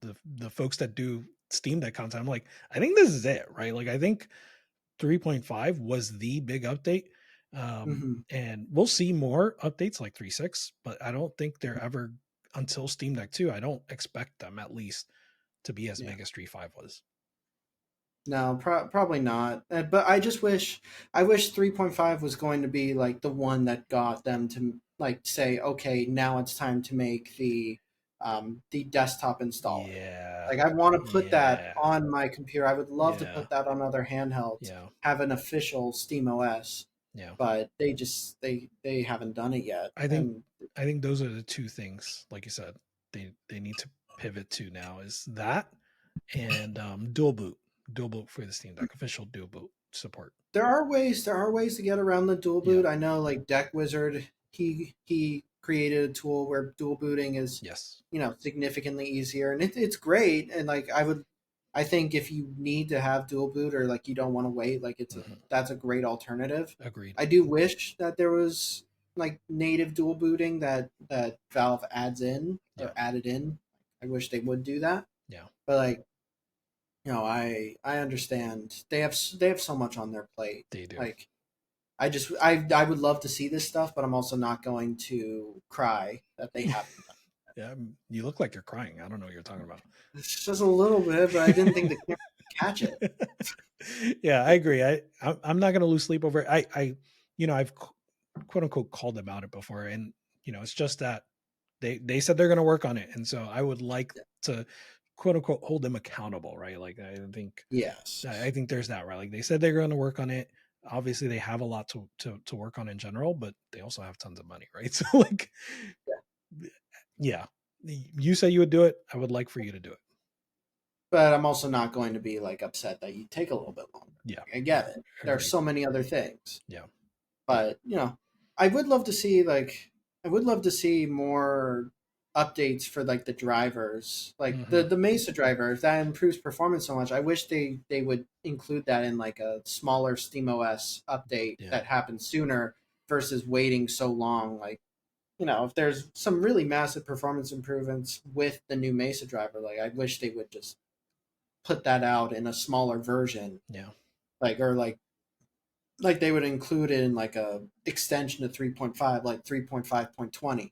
the folks that do Steam Deck content, I'm like, I think this is it, right? Like, I think 3.5 was the big update. And we'll see more updates like 3.6, but I don't think they're ever, until Steam Deck 2, I don't expect them at least to be as big as 3.5 was. No, probably not. But I wish 3.5 was going to be like the one that got them to like say, okay, now it's time to make the desktop installer. Yeah. Like I want to put that on my computer. I would love to put that on other handhelds. Yeah. Have an official SteamOS. Yeah. But they haven't done it yet. I think those are the two things, like you said, they need to pivot to now, is that, and dual boot for the Steam Deck, official dual boot support. There are ways to get around the dual boot. I know, like Deck Wizard, he created a tool where dual booting is significantly easier, and it's great. And like I think if you need to have dual boot or like you don't want to wait, like that's a great alternative. Agreed. I do wish that there was like native dual booting that Valve added in. I wish they would do that. Yeah. But like, I understand they have so much on their plate. They do. Like, I would love to see this stuff, but I'm also not going to cry that they haven't done it. Yeah, you look like you're crying. I don't know what you're talking about. It's just a little bit, but I didn't think the camera would catch it. Yeah, I agree. I'm not going to lose sleep over it. I've quote unquote called them out it before, and it's just that they said they're going to work on it, and so I would like to quote unquote hold them accountable, right? Like I think I think there's that, right? Like they said they're going to work on it. Obviously they have a lot to work on in general, but they also have tons of money, right? So like you say you would do it, I would like for you to do it, but I'm also not going to be like upset that you take a little bit longer. Yeah, I get it. There are so many other things. Yeah, but I would love to see more updates for like the drivers, like the Mesa driver. If that improves performance so much, I wish they would include that in like a smaller SteamOS update that happens sooner versus waiting so long. Like, if there's some really massive performance improvements with the new Mesa driver, like I wish they would just put that out in a smaller version. Yeah. Like they would include it in like a extension to 3.5, like 3.5.20.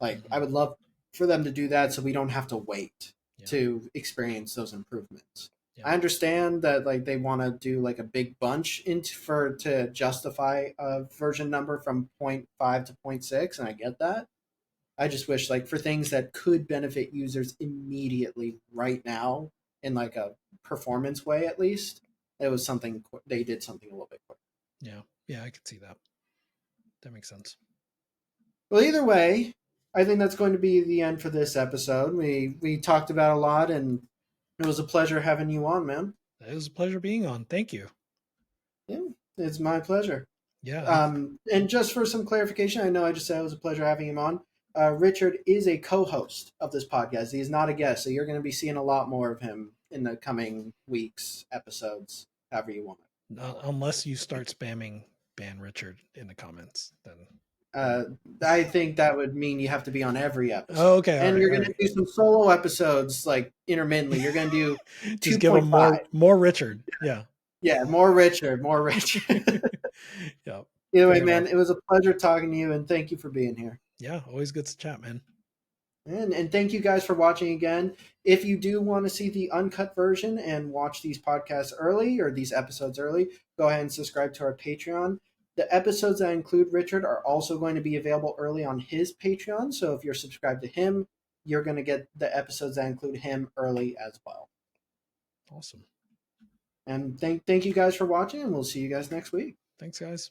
Like I would love for them to do that so we don't have to wait to experience those improvements. I understand that like they want to do like a big bunch to justify a version number from 0.5 to 0.6, and I get that. I just wish like for things that could benefit users immediately right now in like a performance way, at least it was something they did something a little bit quicker. Yeah, I could see that. That makes sense. Well, either way, I think that's going to be the end for this episode. We talked about a lot, and it was a pleasure having you on, man. It was a pleasure being on. Thank you. Yeah, it's my pleasure. Yeah. And just for some clarification, I know I just said it was a pleasure having him on. Richard is a co-host of this podcast. He is not a guest, so you're going to be seeing a lot more of him in the coming weeks, episodes, however you want. Unless you start spamming ban Richard in the comments, then I think that would mean you have to be on every episode. Oh, okay, and you're going to do some solo episodes like intermittently. You're going to do just give him more Richard. Yeah. Yeah, more Richard. Yeah. Either way, man, it was a pleasure talking to you, and thank you for being here. Yeah, always good to chat, man. And thank you guys for watching again. If you do want to see the uncut version and watch these podcasts early or these episodes early, go ahead and subscribe to our Patreon. The episodes that include Richard are also going to be available early on his Patreon. So if you're subscribed to him, you're going to get the episodes that include him early as well. Awesome. And thank you guys for watching, and we'll see you guys next week. Thanks, guys.